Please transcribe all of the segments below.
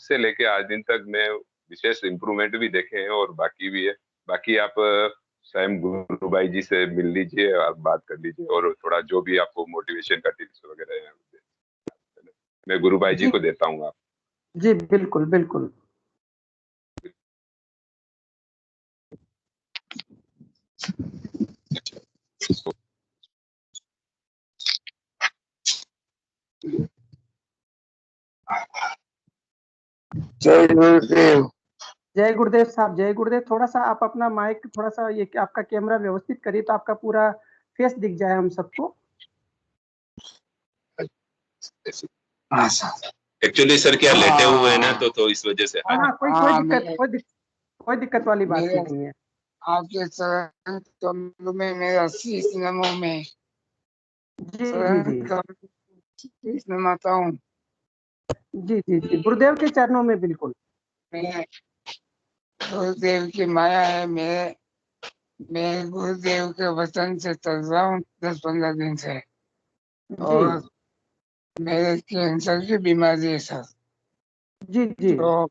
से लेके आज दिन तक मैं विशेष इम्प्रूवमेंट भी देखे हैं और बाकी भी है। बाकी आप स्वयं गुरु भाई जी से मिल लीजिए, आप बात कर लीजिए और थोड़ा जो भी आपको मोटिवेशन का टिप्स वगैरह है मैं गुरु भाई जी जी को देता हूँ। आप जी बिल्कुल बिल्कुल। जय गुरुदेव। जय गुरुदेव साहब, जय गुरुदेव। थोड़ा सा आप अपना माइक थोड़ा सा ये आपका कैमरा व्यवस्थित करिए तो आपका पूरा फेस दिख जाए हम सबको। हाँ सर। एक्चुअली सर क्या लेटे हुए हैं ना, तो इस वजह से हाँ हाँ, कोई दिक्कत वाली बात मेरे नहीं है। आपके चरण कमलों में मेरा शीश नमो में जी जी चरण जी कमलों में शीश नमाता हूँ। जी जी जी गुरुदेव के चरणों में बिल्कुल। मैं गुरुदेव की माया है। मैं गुरुदेव के वचन से चल रहा हूँ 10-15 दिन से। जी और मेरे कैंसर की बीमारी है सर। जी जी तो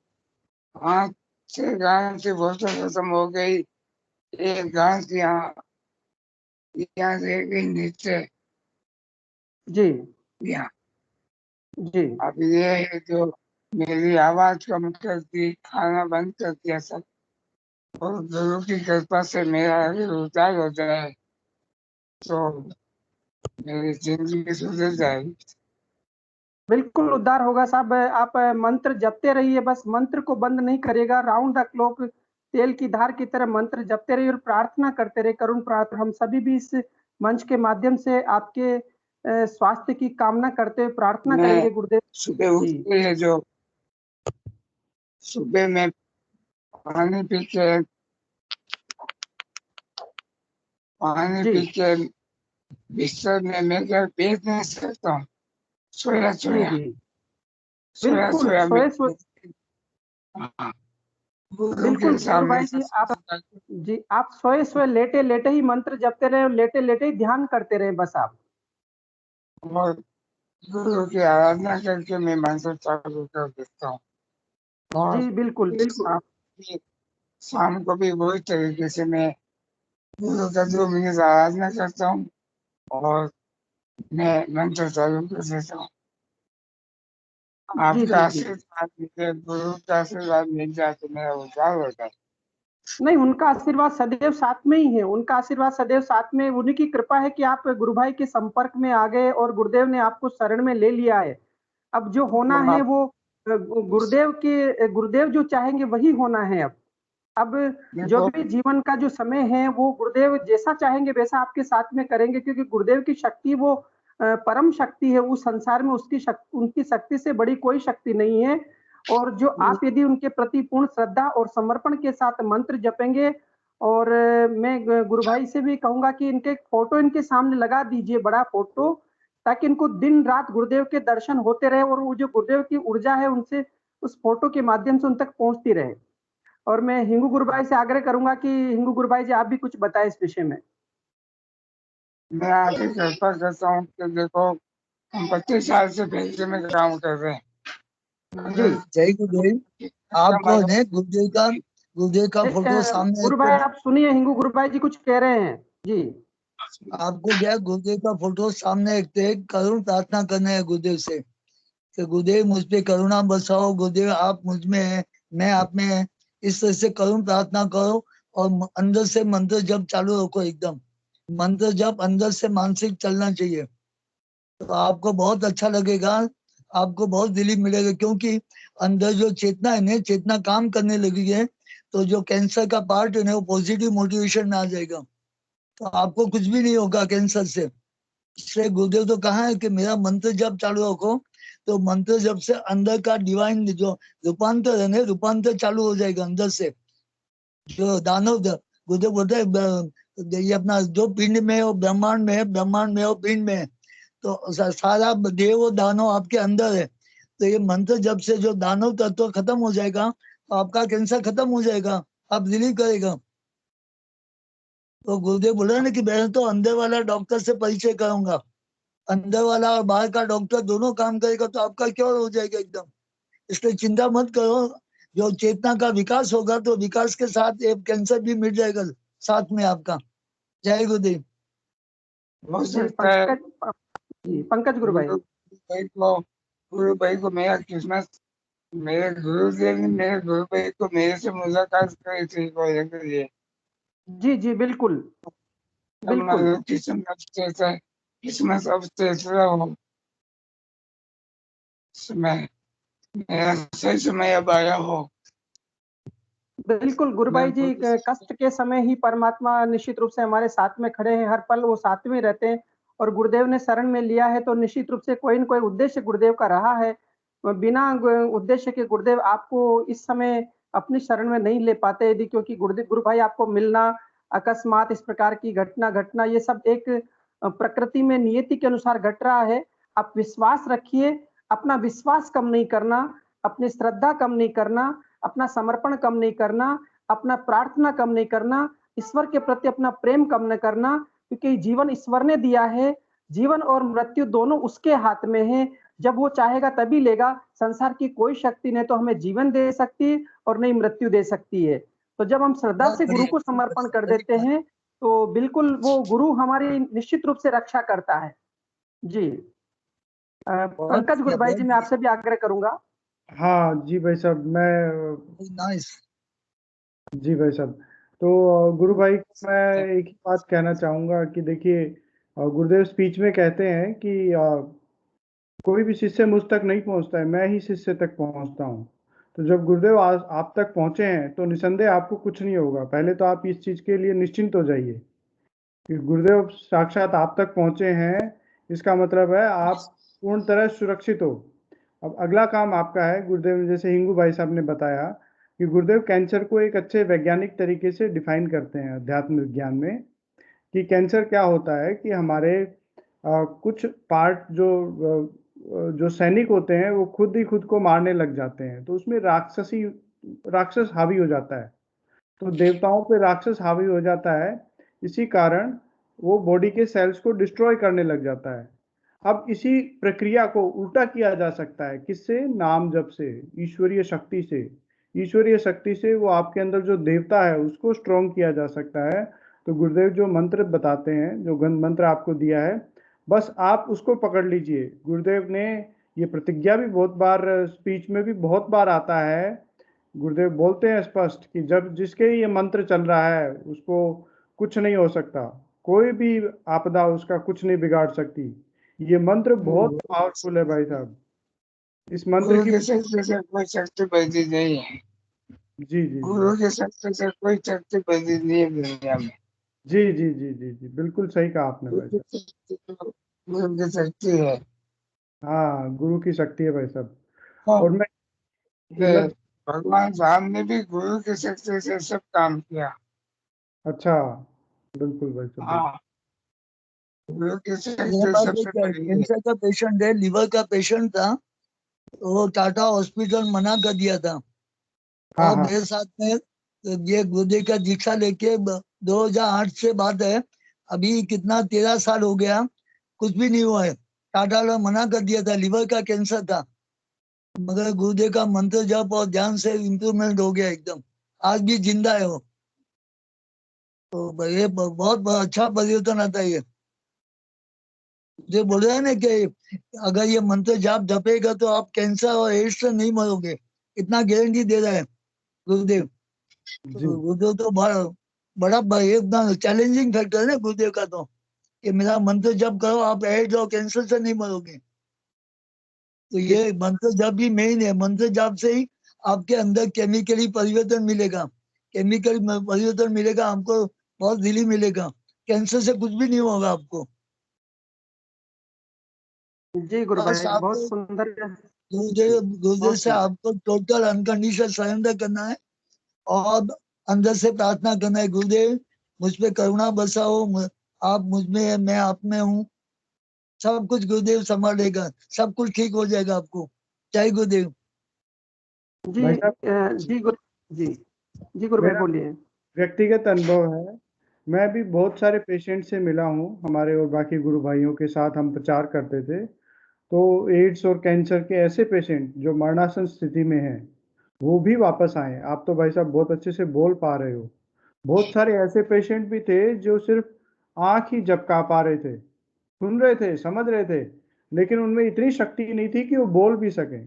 5-6 गांठ की बोतल खत्म हो गई। एक गांठ यहाँ रह गई नीचे जी यहाँ। जी अब ये है जो मेरी आवाज कम कर दी, खाना बंद कर दिया सब। और गुरु की कृपा से मेरा अगर उद्धार हो जाए तो मेरी जिंदगी सुधर जाएगी। बिल्कुल उद्धार होगा साहब। आप मंत्र जपते रहिए, बस मंत्र को बंद नहीं करेगा। राउंड द क्लॉक तेल की धार की तरह मंत्र जपते रहिए और प्रार्थना करते रहे, करुण प्रार्थना। हम सभी भी इस मंच के माध्यम से आपके स्वास्थ्य की कामना करते हुए प्रार्थना मैं करेंगे गुरुदेव सुबह जी। उठते है जो सुबह में पानी जी पी के बिस्तर में मैं क्या पेट नहीं सकता हूँ। सोया जी सोया जी सोया बिल्कुल सोया मैं। सोए सोए हाँ, गुरु के बिल्कुल गुरु सामने भाई जी आप सोए सोए लेटे लेटे ही मंत्र जपते रहे और लेटे लेटे ही ध्यान करते रहे बस आप। और गुरु की आराधना करके मैं मंत्र चालू कर देता हूँ। और जी बिल्कुल बिल्कुल शाम को भी वही तरीके से मैं गुरु का 2 मिनट आराधना करता हूँ और मैं मंत्र चालू कर देता हूँ। जी आपका जी जी आशीर्वाद मिले, गुरु का आशीर्वाद मिल जाए तो मेरा उद्धार हो जाए। नहीं, उनका आशीर्वाद सदैव साथ में ही है। उनका आशीर्वाद सदैव साथ में, उन्हीं की कृपा है कि आप गुरु भाई के संपर्क में आ गए और गुरुदेव ने आपको शरण में ले लिया है। अब जो होना तो है आप वो गुरुदेव जो चाहेंगे वही होना है। अब जो देखो, भी जीवन का जो समय है वो गुरुदेव जैसा चाहेंगे वैसा आपके साथ में करेंगे, क्योंकि गुरुदेव की शक्ति वो परम शक्ति है। उस संसार में उसकी शक्ति, उनकी शक्ति से बड़ी कोई शक्ति नहीं है। और जो आप यदि उनके प्रति पूर्ण श्रद्धा और समर्पण के साथ मंत्र जपेंगे, और मैं गुरु भाई से भी कहूंगा कि इनके फोटो इनके सामने लगा दीजिए, बड़ा फोटो, ताकि इनको दिन रात गुरुदेव के दर्शन होते रहे और वो जो गुरुदेव की ऊर्जा है उनसे उस फोटो के माध्यम से उन तक पहुंचती रहे। और मैं हिंगू गुरु भाई से आग्रह करूंगा कि हिंगू गुरु भाई जी आप भी कुछ बताएं इस विषय में। मैं आपकी कृपा करता हूँ कि देखो हम 25 साल से फैक्ट्री में काम कर रहे हैं। जी जय गुरुदेव। आप कौन है? गुरुदेव का फोटो सामने गुरु भाई आप सुनिए, हिंगू गुरु भाई जी कुछ कह रहे हैं जी। आपको क्या गुरुदेव का फोटो सामने रखते हैं, करुण प्रार्थना करने है गुरुदेव से कि गुरुदेव मुझ पे करुणा बरसाओ, गुरुदेव आप मुझ में है, मैं आप में है। इस तरह से करुण प्रार्थना करो और अंदर से मंत्र जप चालू रखो। एकदम मंत्र जप अंदर से मानसिक चलना चाहिए तो आपको बहुत अच्छा लगेगा, आपको बहुत रिलीफ मिलेगा। क्योंकि अंदर जो चेतना है ना, चेतना काम करने लगी है तो जो कैंसर का पार्ट है ना वो पॉजिटिव मोटिवेशन में आ जाएगा तो आपको कुछ भी नहीं होगा कैंसर से। इसलिए गुरुदेव तो कहा है कि मेरा मंत्र जब चालू रखो तो मंत्र जब से अंदर का डिवाइन जो रूपांतर है ना, रूपांतर चालू हो जाएगा अंदर से। जो दानव गुरुदेव बोलते हैं ये अपना जो पिंड में है वो ब्रह्मांड में है, ब्रह्मांड में है वो पिंड में है। तो सारा देव और दानव आपके अंदर है। तो ये मंत्र जब से जो दानव तत्व खत्म हो जाएगा तो आपका कैंसर खत्म हो जाएगा, आप रिलीव करेगा। तो गुरुदेव बोल रहे ना कि मैं तो अंदर वाला डॉक्टर से परिचय कराऊंगा, अंदर वाला और बाहर का डॉक्टर दोनों काम करेगा तो आपका क्योर हो जाएगा एकदम। इसलिए चिंता मत करो, जो चेतना का विकास होगा तो विकास के साथ ये कैंसर भी मिट जाएगा साथ में आपका। जय गुरुदेव। हो जी सकता है पंकज गुरु भाई, गुरु भाई को मेरा क्रिसमस, मेरे गुरुदेव ने मेरे गुरु भाई को मेरे से मुलाकात करी थी कोई के लिए। जी बिल्कुल बिल्कुल क्रिसमस अवसर हो समय, मेरा सही समय अब आया हो। बिल्कुल गुरु भाई जी, कष्ट के समय ही परमात्मा निश्चित रूप से हमारे साथ में खड़े हैं, हर पल वो साथ में रहते हैं। और गुरुदेव ने शरण में लिया है तो निश्चित रूप से कोई न कोई उद्देश्य गुरुदेव का रहा है। बिना उद्देश्य के गुरुदेव आपको इस समय अपनी शरण में नहीं ले पाते, यदि क्योंकि गुरु भाई आपको मिलना अकस्मात इस प्रकार की घटना ये सब एक प्रकृति में नियति के अनुसार घट रहा है। आप विश्वास रखिए, अपना विश्वास कम नहीं करना, अपनी श्रद्धा कम नहीं करना, अपना समर्पण कम नहीं करना, अपना प्रार्थना कम नहीं करना, ईश्वर के प्रति अपना प्रेम कम नहीं करना, क्योंकि जीवन ईश्वर ने दिया है। जीवन और मृत्यु दोनों उसके हाथ में है, जब वो चाहेगा तभी लेगा। संसार की कोई शक्ति नहीं तो हमें जीवन दे सकती है और नहीं मृत्यु दे सकती है। तो जब हम श्रद्धा से गुरु को समर्पण कर देते हैं तो बिल्कुल वो गुरु हमारी निश्चित रूप से रक्षा करता है। जी पंकज गुरु भाई जी, मैं आपसे भी आग्रह करूंगा। हाँ जी भाई साहब, मैं नाइस। जी भाई साहब, तो गुरु भाई को मैं एक ही बात कहना चाहूँगा कि देखिए, गुरुदेव स्पीच में कहते हैं कि कोई भी शिष्य मुझ तक नहीं पहुँचता है, मैं ही शिष्य तक पहुँचता हूँ। तो जब गुरुदेव आप तक पहुँचे हैं तो निसंदेह आपको कुछ नहीं होगा। पहले तो आप इस चीज़ के लिए निश्चिंत हो जाइए कि गुरुदेव साक्षात आप तक पहुँचे हैं, इसका मतलब है आप पूर्ण तरह सुरक्षित हो। अब अगला काम आपका है। गुरुदेव ने, जैसे हिंगू भाई साहब ने बताया कि गुरुदेव कैंसर को एक अच्छे वैज्ञानिक तरीके से डिफाइन करते हैं अध्यात्म विज्ञान में, कि कैंसर क्या होता है कि हमारे कुछ पार्ट जो सैनिक होते हैं वो खुद ही खुद को मारने लग जाते हैं, तो उसमें राक्षस हावी हो जाता है। तो देवताओं पे राक्षस हावी हो जाता है, इसी कारण वो बॉडी के सेल्स को डिस्ट्रॉय करने लग जाता है। अब इसी प्रक्रिया को उल्टा किया जा सकता है, किससे? नाम जप से, ईश्वरीय शक्ति से। ईश्वरीय शक्ति से वो आपके अंदर जो देवता है उसको स्ट्रॉन्ग किया जा सकता है। तो गुरुदेव जो मंत्र बताते हैं, जो गंध मंत्र आपको दिया है, बस आप उसको पकड़ लीजिए। गुरुदेव ने ये प्रतिज्ञा भी बहुत बार स्पीच में भी बहुत बार आता है। गुरुदेव बोलते हैं स्पष्ट कि जब जिसके ये मंत्र चल रहा है उसको कुछ नहीं हो सकता, कोई भी आपदा उसका कुछ नहीं बिगाड़ सकती। ये मंत्र बहुत पावरफुल है भाई साहब। इस मंत्र गुरु की के शक्ति से कोई शक्ति बदी नहीं है। जी जी गुरु के शक्ति से कोई शक्ति बदी नहीं है दुनिया में। जी जी जी जी जी बिल्कुल सही कहा आपने भाई साहब। गुरु की शक्ति है। हाँ, गुरु की शक्ति है भाई साहब। हाँ, और मैं मतलब भगवान राम ने भी गुरु की शक्ति से सब काम किया। अच्छा, बिल्कुल भाई साहब, बिल्कुल। हाँ, गुरु की मेरे शक्ति पास सबसे एक बड़ी है। कैंसर का पेशेंट है, लिवर का पेशेंट था, तो वो टाटा हॉस्पिटल मना कर दिया था। हाँ और हाँ मेरे साथ में ये गुरुदेव का दीक्षा लेके 2008 से बात है, अभी कितना 13 साल हो गया, कुछ भी नहीं हुआ है। टाटा ने मना कर दिया था, लिवर का कैंसर था, मगर गुरुदेव का मंत्र जप और ध्यान से इम्प्रूवमेंट हो गया एकदम। आज भी जिंदा है वो। तो ये बहुत अच्छा परिवर्तन आता है। ये जो बोल रहे हैं ना कि अगर ये मंत्र जाप जपेगा तो आप कैंसर और एड्स से नहीं मरोगे, इतना गारंटी दे रहा है गुरुदेव। जी तो गुरुदेव तो बड़ा एकदम चैलेंजिंग फैक्टर है ना गुरुदेव का, तो कि मेरा मंत्र जप करो आप एड्स और कैंसर से नहीं मरोगे। तो ये मंत्र जाप भी मेन है। मंत्र जाप से ही आपके अंदर केमिकली परिवर्तन मिलेगा, केमिकल परिवर्तन मिलेगा, हमको बहुत रिलीफ मिलेगा, कैंसर से कुछ भी नहीं होगा आपको। जी गुरु बस भाई, बहुत आपको सुंदर, गुरुदेव बहुत से सुंदर। आपको टोटल अनकंडीशनल सरेंडर करना है और अंदर से प्रार्थना करना है, गुरुदेव मुझ पे करुणा बरसाओ, आप मुझ में है, मैं आप में हूँ, सब कुछ गुरुदेव संभालेगा, सब कुछ ठीक हो जाएगा आपको। जय गुरुदेव। जी भाई साहब, जी गुरु जी, जी गुरु भाई मेरा बोलिए। व्यक्तिगत अनुभव है, मैं भी बहुत सारे पेशेंट से मिला हूँ, हमारे और बाकी गुरु भाइयों के साथ हम प्रचार करते थे। तो एड्स और कैंसर के ऐसे पेशेंट जो मरणासन स्थिति में हैं, वो भी वापस आए। आप तो भाई साहब बहुत अच्छे से बोल पा रहे हो। बहुत सारे ऐसे पेशेंट भी थे जो सिर्फ आँख ही झपका पा रहे थे, सुन रहे थे, समझ रहे थे, लेकिन उनमें इतनी शक्ति नहीं थी कि वो बोल भी सकें।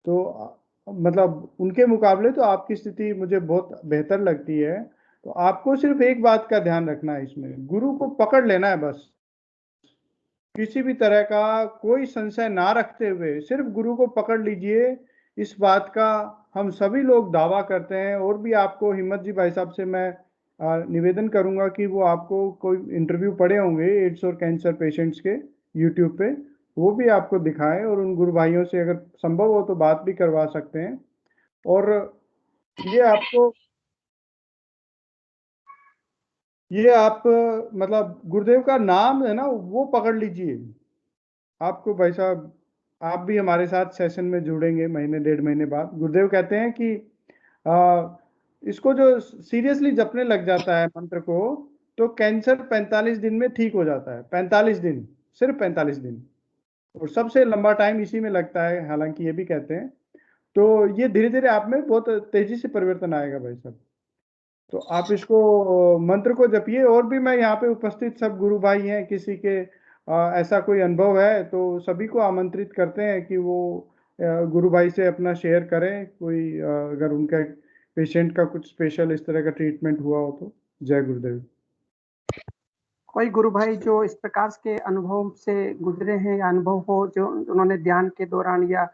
तो मतलब उनके मुकाबले तो आपकी स्थिति मुझे बहुत बेहतर लगती है। तो आपको सिर्फ एक बात का ध्यान रखना है इसमें, गुरु को पकड़ लेना है बस। किसी भी तरह का कोई संशय ना रखते हुए सिर्फ गुरु को पकड़ लीजिए। इस बात का हम सभी लोग दावा करते हैं, और भी आपको हिम्मत जी भाई साहब से मैं निवेदन करूंगा कि वो आपको कोई इंटरव्यू पड़े होंगे एड्स और कैंसर पेशेंट्स के यूट्यूब पे, वो भी आपको दिखाएं, और उन गुरु भाइयों से अगर संभव हो तो बात भी करवा सकते हैं। और ये आप मतलब गुरुदेव का नाम है ना, वो पकड़ लीजिए। आपको भाई साहब, आप भी हमारे साथ सेशन में जुड़ेंगे महीने 1.5 महीने बाद। गुरुदेव कहते हैं कि इसको जो सीरियसली जपने लग जाता है मंत्र को, तो कैंसर 45 दिन में ठीक हो जाता है। 45 दिन, सिर्फ 45 दिन, और सबसे लंबा टाइम इसी में लगता है, हालांकि ये भी कहते हैं। तो ये धीरे धीरे आप में बहुत तेजी से परिवर्तन आएगा भाई साहब। तो आप इसको मंत्र को जपिए। और भी मैं यहाँ पे उपस्थित सब गुरु भाई हैं, किसी के ऐसा कोई अनुभव है तो सभी को आमंत्रित करते हैं कि वो गुरु भाई से अपना शेयर करें। कोई अगर उनका पेशेंट का कुछ स्पेशल इस तरह का ट्रीटमेंट हुआ हो तो। जय गुरुदेव। कोई गुरु भाई जो इस प्रकार के अनुभव से गुजरे हैं, या अनुभव हो जो उन्होंने ध्यान के दौरान या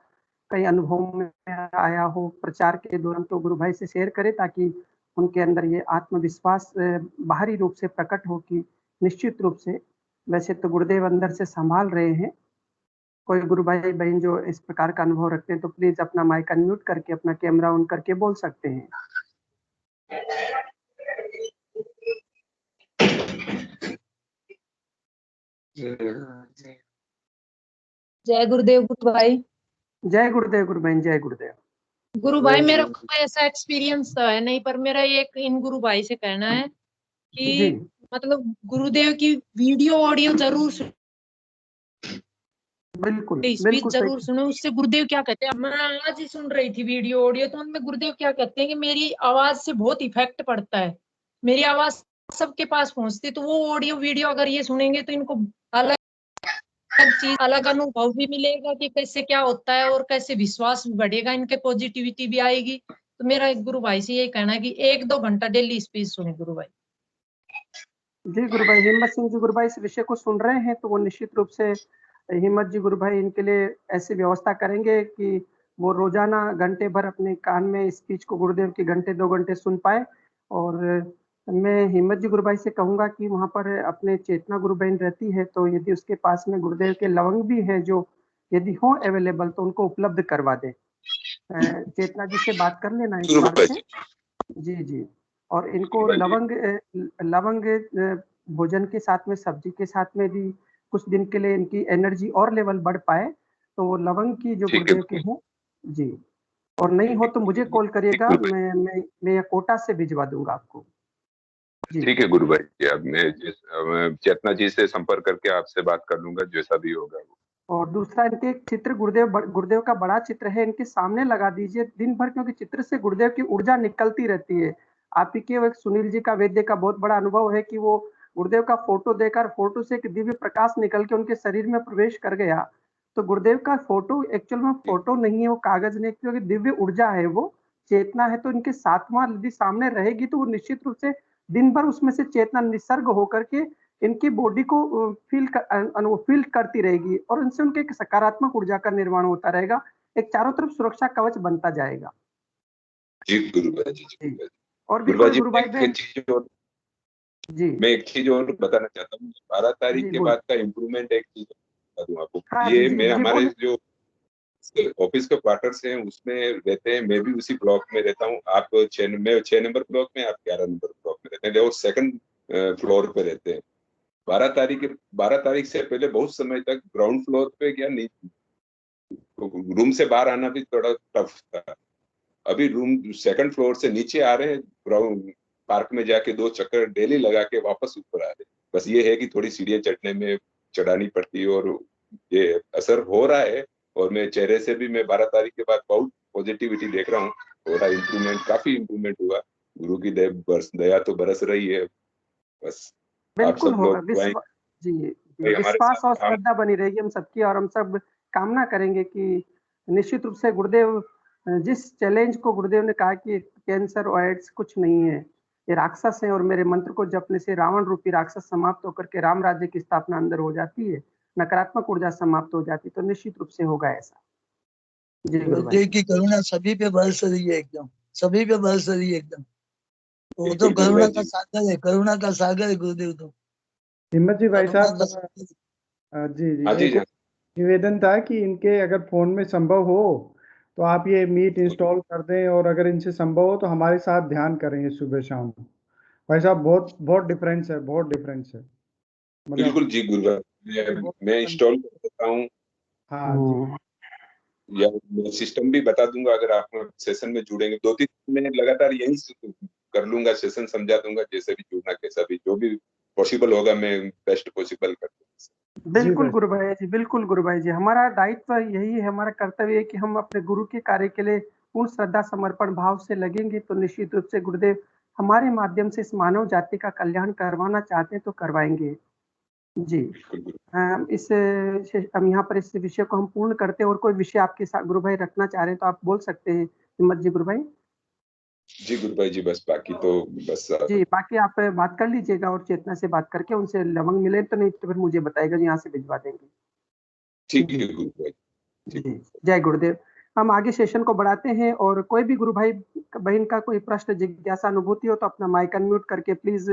कई अनुभव में आया हो प्रचार के दौरान, तो गुरु भाई से शेयर करें, ताकि उनके अंदर ये आत्मविश्वास बाहरी रूप से प्रकट हो कि निश्चित रूप से, वैसे तो गुरुदेव अंदर से संभाल रहे हैं। कोई गुरु भाई बहन जो इस प्रकार का अनुभव रखते हैं तो प्लीज अपना माइक अनम्यूट करके अपना कैमरा ऑन करके बोल सकते हैं। जय गुरुदेव गुरु भाई। जय गुरुदेव गुरु बहन, जय गुरुदेव। गुरु भाई मेरा कोई ऐसा एक्सपीरियंस तो है नहीं, पर मेरा एक इन गुरु भाई से कहना है कि जी मतलब गुरुदेव की वीडियो ऑडियो जरूर बिल्कुल स्पीच बिल्कुल जरूर सही। सुनो। उससे गुरुदेव क्या कहते हैं, मैं आज ही सुन रही थी वीडियो ऑडियो, तो उनमें गुरुदेव क्या कहते हैं कि मेरी आवाज से बहुत इफेक्ट पड़ता है, मेरी आवाज सबके पास पहुंचती है। तो वो ऑडियो वीडियो अगर ये सुनेंगे तो इनको अलग चीज, अलग अनुभव भी मिलेगा कि कैसे क्या होता है, और कैसे विश्वास भी बढ़ेगा, इनके पॉजिटिविटी भी आएगी। तो मेरा एक गुरु भाई से यही कहना है कि 1-2 घंटा डेली स्पीच सुने गुरु भाई। जी गुरु भाई, हिम्मत सिंह जी गुरु भाई इस विषय को सुन रहे हैं, तो वो निश्चित रूप से हिम्मत जी गुरु भाई इनके लिए ऐसी व्यवस्था करेंगे कि वो रोजाना घंटे भर अपने कान में स्पीच को गुरुदेव की घंटे 2 घंटे सुन पाए। और मैं हिम्मत जी गुरु भाई से कहूंगा कि वहां पर अपने चेतना गुरु बहन रहती है, तो यदि उसके पास में गुरुदेव के लवंग भी हैं जो यदि हो अवेलेबल, तो उनको उपलब्ध करवा दे। चेतना जी से बात कर लेना इस बात पे। जी जी। और इनको लवंग लवंग भोजन के साथ में, सब्जी के साथ में भी कुछ दिन के लिए इनकी एनर्जी और लेवल बढ़ पाए, तो वो लवंग की जो गुरुदेव के हैं जी। और नहीं हो तो मुझे कॉल करिएगा, मैं कोटा से भिजवा दूंगा आपको। ठीक है गुरु भाई, अब मैं चेतना जी से संपर्क करके आपसे बात कर लूंगा, जैसा भी होगा। और दूसरा, इनके एक चित्र गुरुदेव का बड़ा चित्र है, इनके सामने लगा दीजिए दिन भर, क्योंकि चित्र से गुरुदेव की ऊर्जा निकलती रहती है। आप ही के एक सुनील जी का वैद्य का बहुत बड़ा अनुभव है कि वो गुरुदेव का फोटो देकर, फोटो से एक दिव्य प्रकाश निकल के उनके शरीर में प्रवेश कर गया। तो गुरुदेव का फोटो एक्चुअल में फोटो नहीं है, वो कागज नहीं, क्योंकि दिव्य ऊर्जा है, वो चेतना है। तो इनके सातवां यदि सामने रहेगी तो वो निश्चित रूप से दिन भर उसमें से चेतना निसर्ग होकर के इनकी बॉडी को फील करती रहेगी, और इनसे उनके एक सकारात्मक ऊर्जा का निर्माण होता रहेगा, एक चारों तरफ सुरक्षा कवच बनता जाएगा। जी गुरुभाई जी। और भी कोई गुरु भाई बहन? जी, मैं एक चीज और बताना चाहता हूँ। 12 तारीख के बाद का इम्प्रूवमेंट एक चीज बता दूं आपको। हाँ, ये मैं हमारे जो ऑफिस के क्वार्टर्स हैं उसमें रहते हैं, मैं भी उसी ब्लॉक में रहता हूँ। आप 6 नंबर ब्लॉक में, आप 11 नंबर ब्लॉक में रहते हैं, और 2nd फ्लोर पे रहते हैं। 12 तारीख से पहले बहुत समय तक ग्राउंड फ्लोर पे क्या नहीं, रूम से बाहर आना भी थोड़ा टफ था। अभी रूम 2nd फ्लोर से नीचे आ रहे हैं, ग्राउंड पार्क में जाके 2 चक्कर डेली लगा के वापस ऊपर आ रहे हैं। बस ये है कि थोड़ी सीढ़ियां चढ़ने में चढ़ानी पड़ती है, और ये असर हो रहा है, और मैं चेहरे से भी मैं 12 तारीख के बाद बहुत पॉजिटिविटी देख रहा हूँ। हो रहा इम्प्रूवमेंट, काफी इम्प्रूवमेंट हुआ। गुरु की दया तो बरस रही है। बस आप बिल्कुल सब होगा लोग दुआएं जी भाई हमारे विश्वास और साथ। हम श्रद्धा बनी रहेगी हम सबकी, और हम सब कामना करेंगे कि निश्चित रूप से गुरुदेव जिस चैलेंज को गुरुदेव ने कहा कि कैंसर और एड्स कुछ नहीं है, ये राक्षस है, और मेरे मंत्र को जपने से रावण रूपी राक्षस समाप्त होकर के राम राज्य की स्थापना अंदर हो जाती है, नकारात्मक ऊर्जा समाप्त हो जाती है, तो निश्चित रूप से होगा ऐसा। जी गुरु भाई। गुरुदेव की करुणा सभी पे बरस रही है, एकदम सभी पे बरस रही है एकदम। वो तो बिल्कुल गुरु करुणा भाई का जी। सागर है, करुणा का सागर है गुरुदेव तो। हिम्मत जी भाई करुणा साहब, का सागर। जी जी हाँ जी एक और निवेदन था कि इनके अगर फोन में संभव हो तो आप ये मीट इंस्टॉल कर दें, और अगर इनसे संभव हो तो हमारे साथ ध्यान करें ये सुबह शाम। भाई साहब बहुत बहुत डिफरेंस है, बहुत डिफरेंस है, मतलब बिल्कुल जी गुरु भाई, बहुत। मैं इंस्टॉल कर देता हूँ, हाँ जी या मैं सिस्टम भी बता दूंगा। अगर आप सेशन में जुड़ेंगे 2-3 दिन में लगातार यही कर लूंगा, सेशन समझा दूंगा, जैसे भी जुड़ना, कैसा भी जो भी पॉसिबल होगा मैं बेस्ट पॉसिबल कर दूंगा। जी बिल्कुल भाई गुरु भाई जी, बिल्कुल गुरु भाई जी, हमारा दायित्व यही है, हमारा कर्तव्य है कि हम अपने गुरु के कार्य के लिए पूर्ण श्रद्धा समर्पण भाव से लगेंगे, तो निश्चित रूप से गुरुदेव हमारे माध्यम से इस मानव जाति का कल्याण करवाना चाहते हैं तो करवाएंगे। जी बिल्कुल गुरु हम यहाँ पर इस विषय को हम पूर्ण करते हैं, और कोई विषय आपके साथ गुरु भाई रखना चाह रहे हैं तो आप बोल सकते हैं हिम्मत जी गुरु भाई। जी गुरु भाई जी, बस बाकी तो बस जी बाकी आप बात कर लीजिएगा, और चेतना से बात करके उनसे लवंग मिले तो, नहीं तो फिर मुझे बताएगा, यहाँ से भिजवा देंगे। ठीक जी है गुरु भाई। ठीक जी है। जय गुरुदेव। हम आगे सेशन को बढ़ाते हैं, और कोई भी गुरु भाई बहन का कोई प्रश्न, जिज्ञासा, अनुभूति हो तो अपना माइक अनम्यूट करके प्लीज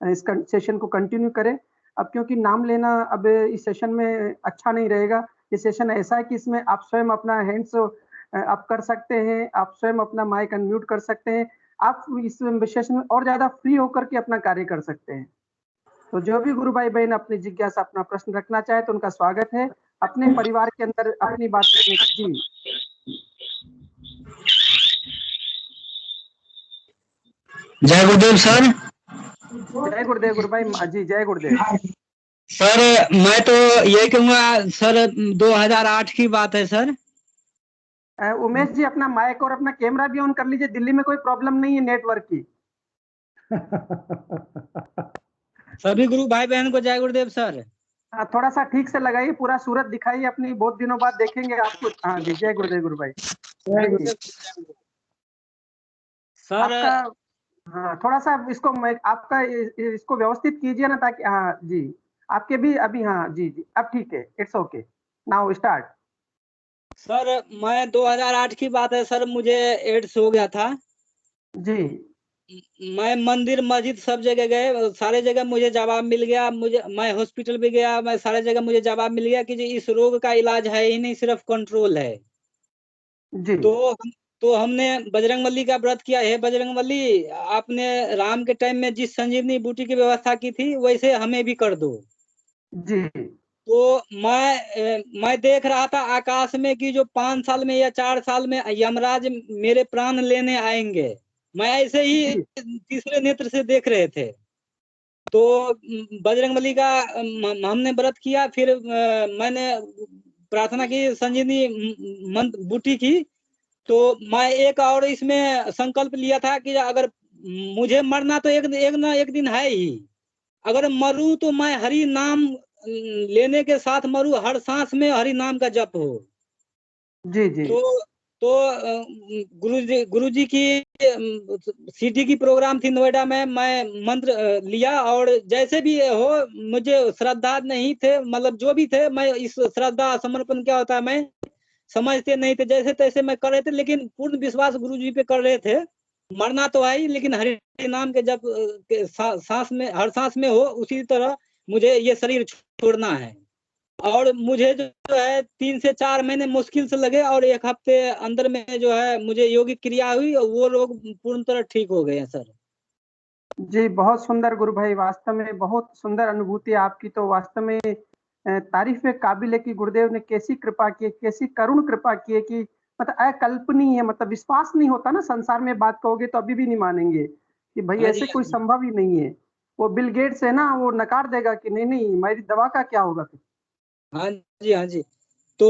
इस सेशन को कंटिन्यू करें। अब क्योंकि नाम लेना अब इस सेशन में अच्छा नहीं रहेगा, ये सेशन ऐसा है कि इसमें आप स्वयं अपना हैंड्स अप कर सकते हैं, आप स्वयं अपना माइक अनम्यूट कर सकते हैं, आप इस सेशन में और ज्यादा फ्री होकर के अपना कार्य कर सकते हैं। तो जो भी गुरु भाई बहन अपनी जिज्ञासा, अपना प्रश्न रखना चाहे तो उनका स्वागत है, अपने परिवार के अंदर अपनी बात रखने की। जी जय गुरुदेव सर। जय गुरुदेव गुरु भाई जी, जय गुरुदेव सर मैं तो ये कहूँगा सर, 2008 की बात है सर। उमेश जी अपना माइक और अपना कैमरा भी ऑन कर लीजिए, दिल्ली में कोई प्रॉब्लम नहीं है नेटवर्क की। सभी गुरु भाई बहन को जय गुरुदेव सर। थोड़ा सा ठीक से लगाइए, पूरा सूरत दिखाइए अपनी, बहुत दिनों बाद देखेंगे आपको। हाँ जी जय गुरुदेव गुरु भाई जी। सर आपका हाँ थोड़ा सा इसको आपका इसको व्यवस्थित कीजिए ना, ताकि हाँ जी आपके भी अभी, हाँ जी जी अब ठीक है, it's okay now start. Sir मैं 2008 की बात है सर, मुझे एड्स हो गया था। जी मैं मंदिर मस्जिद सब जगह गए, सारे जगह मुझे जवाब मिल गया। मैं हॉस्पिटल भी गया, मैं सारे जगह मुझे जवाब मिल गया कि जी इस रोग का इलाज है ही नहीं, सिर्फ कंट्रोल है। जी तो हमने बजरंगबली का व्रत किया है। बजरंगबली, आपने राम के टाइम में जिस संजीवनी बूटी की व्यवस्था की थी वैसे हमें भी कर दो। जी तो मैं देख रहा था आकाश में कि जो 5 साल में या 4 साल में यमराज मेरे प्राण लेने आएंगे, मैं ऐसे ही जी तीसरे नेत्र से देख रहे थे। तो बजरंगबली का हमने व्रत किया, फिर मैंने प्रार्थना की, संजीवनी मंत्र बूटी की। तो मैं एक और इसमें संकल्प लिया था कि अगर मुझे मरना तो एक ना एक दिन है ही, अगर मरूं तो मैं हरि नाम लेने के साथ मरूं, हर सांस में हरि नाम का जप हो। जी जी तो गुरुजी की सीटी की प्रोग्राम थी नोएडा में, मैं मंत्र लिया, और जैसे भी हो, मुझे श्रद्धा नहीं थे, मतलब जो भी थे, मैं इस श्रद्धा समर्पण क्या होता है मैं समझते नहीं थे, जैसे तैसे मैं कर रहे थे, लेकिन पूर्ण विश्वास गुरुजी पे कर रहे थे। मरना तो है ही, लेकिन हरि नाम के जब सांस में, हर सांस में हो, उसी तरह मुझे ये शरीर छोड़ना है। और मुझे जो है 3 से 4 महीने मुश्किल से लगे, और 1 हफ्ते अंदर में जो है मुझे योगिक क्रिया हुई, और वो रोग पूर्ण तरह ठीक हो गए हैं सर। जी बहुत सुंदर गुरु भाई, वास्तव में बहुत सुंदर अनुभूति आपकी, तो वास्तव में तारीफ में काबिल है कि गुरुदेव ने कैसी कृपा की, कैसी करुण कृपा की है कि मतलब अकल्पनीय है, मतलब विश्वास नहीं होता ना, संसार में बात कहोगे तो अभी भी नहीं मानेंगे कि भाई हाँ जी, ऐसे कोई संभव ही नहीं है। वो बिल गेट्स है ना, वो नकार देगा कि नहीं नहीं मेरी दवा का क्या होगा फिर। हाँ जी हाँ जी। तो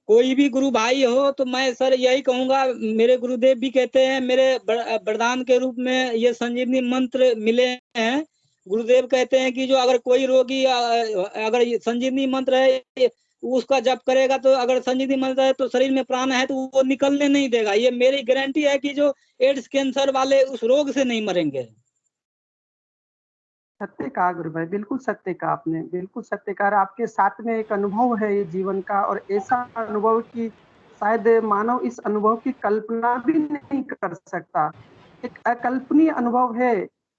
कोई भी गुरु भाई हो तो मैं सर यही कहूंगा, मेरे गुरुदेव भी कहते हैं, मेरे वरदान के रूप में ये संजीवनी मंत्र मिले हैं। गुरुदेव कहते हैं कि जो अगर कोई रोगी अगर ये संजीवनी मंत्र है उसका जप करेगा, तो अगर संजीवनी मंत्र है तो शरीर में प्राण है तो वो निकलने नहीं देगा। ये मेरी गारंटी है कि जो एड्स कैंसर वाले उस रोग से नहीं मरेंगे। सत्य कहा गुरु भाई, बिल्कुल सत्य कहा आपने, बिल्कुल सत्य कहा। आपके साथ में एक अनुभव है ये जीवन का, और ऐसा अनुभव कि शायद मानव इस अनुभव की कल्पना भी नहीं कर सकता। एक अकल्पनीय अनुभव है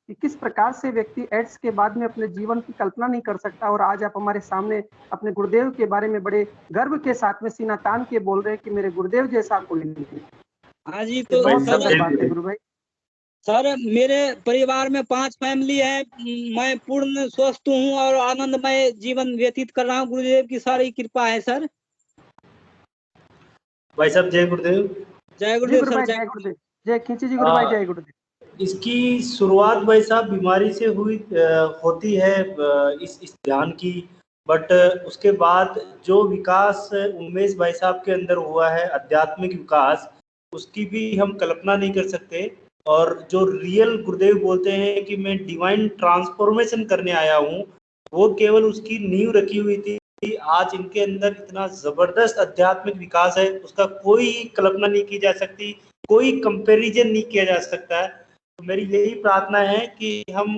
कि किस प्रकार से व्यक्ति एड्स के बाद में अपने जीवन की कल्पना नहीं कर सकता। और आज आप हमारे सामने अपने गुरुदेव के बारे में बड़े गर्व के साथ में सीना तान के बोल रहे हैं कि मेरे गुरुदेव जैसा कोई नहीं। हाँ जी। ये तो बहुत सर सुंदर बात है गुरु भाई। सर मेरे परिवार में 5 फैमिली है, मैं पूर्ण स्वस्थ हूँ और आनंदमय जीवन व्यतीत कर रहा हूँ। गुरुदेव की सारी कृपा है सर। भाई साहब जय गुरुदेव। जय जी गुरुदेव गुरु सर। भाई, जय गुरुदेव। जय खींची जी गुरु भाई, जय गुरुदेव। इसकी शुरुआत भाई साहब बीमारी से हुई होती है इस ध्यान की, बट उसके बाद जो विकास उमेश भाई साहब के अंदर हुआ है, आध्यात्मिक विकास, उसकी भी हम कल्पना नहीं कर सकते। और जो रियल गुरुदेव बोलते हैं कि मैं डिवाइन ट्रांसफॉर्मेशन करने आया हूँ, वो केवल उसकी नींव रखी हुई थी। आज इनके अंदर इतना जबरदस्त आध्यात्मिक विकास है, उसका कोई कल्पना नहीं की जा सकती, कोई कंपैरिजन नहीं किया जा सकता है। तो मेरी यही प्रार्थना है कि हम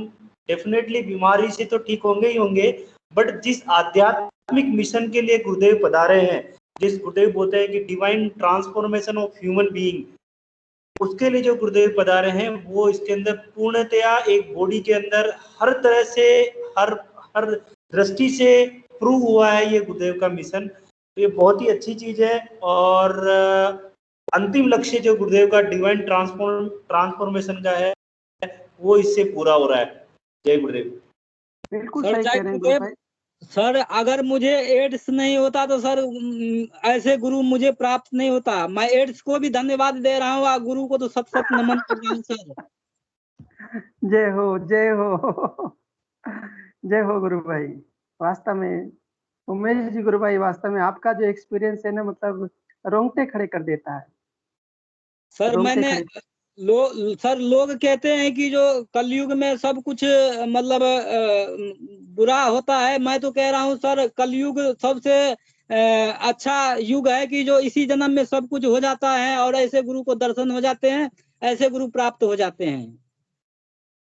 डेफिनेटली बीमारी से तो ठीक होंगे ही होंगे, बट जिस आध्यात्मिक मिशन के लिए गुरुदेव पधारे हैं, जिस गुरुदेव बोलते हैं कि divine transformation of human being, उसके लिए जो गुरुदेव पधारे हैं वो इसके अंदर पूर्णतया एक बॉडी के अंदर हर तरह से हर हर दृष्टि से प्रूव हुआ है ये गुरुदेव का मिशन। तो ये बहुत ही अच्छी चीज है। और अंतिम लक्ष्य जो गुरुदेव का डिवाइन ट्रांसफॉर्मेशन का है वो इससे पूरा हो रहा है। जय गुरुदेव। बिल्कुल सर सही जय कह रहे हैं गुरु गुरुदेव। भाई। सर अगर मुझे एड्स नहीं होता तो सर ऐसे गुरु मुझे प्राप्त नहीं होता। मैं एड्स को भी धन्यवाद दे रहा हूँ और गुरु को तो शत शत नमन कर रहा हूँ सर। जय हो, जय हो। जय हो गुरु भाई। वास्तव में उमेश जी गुरु भाई, वास्तव में आपका जो एक्सपीरियंस है ना, मतलब रोंगटे खड़े कर देता है। सर रोंगटे मैंने खड़े। सर लोग कहते हैं कि जो कलयुग में सब कुछ मतलब बुरा होता है। मैं तो कह रहा हूँ सर कलयुग सबसे अच्छा युग है कि जो इसी जन्म में सब कुछ हो जाता है और ऐसे गुरु को दर्शन हो जाते हैं, ऐसे गुरु प्राप्त हो जाते हैं।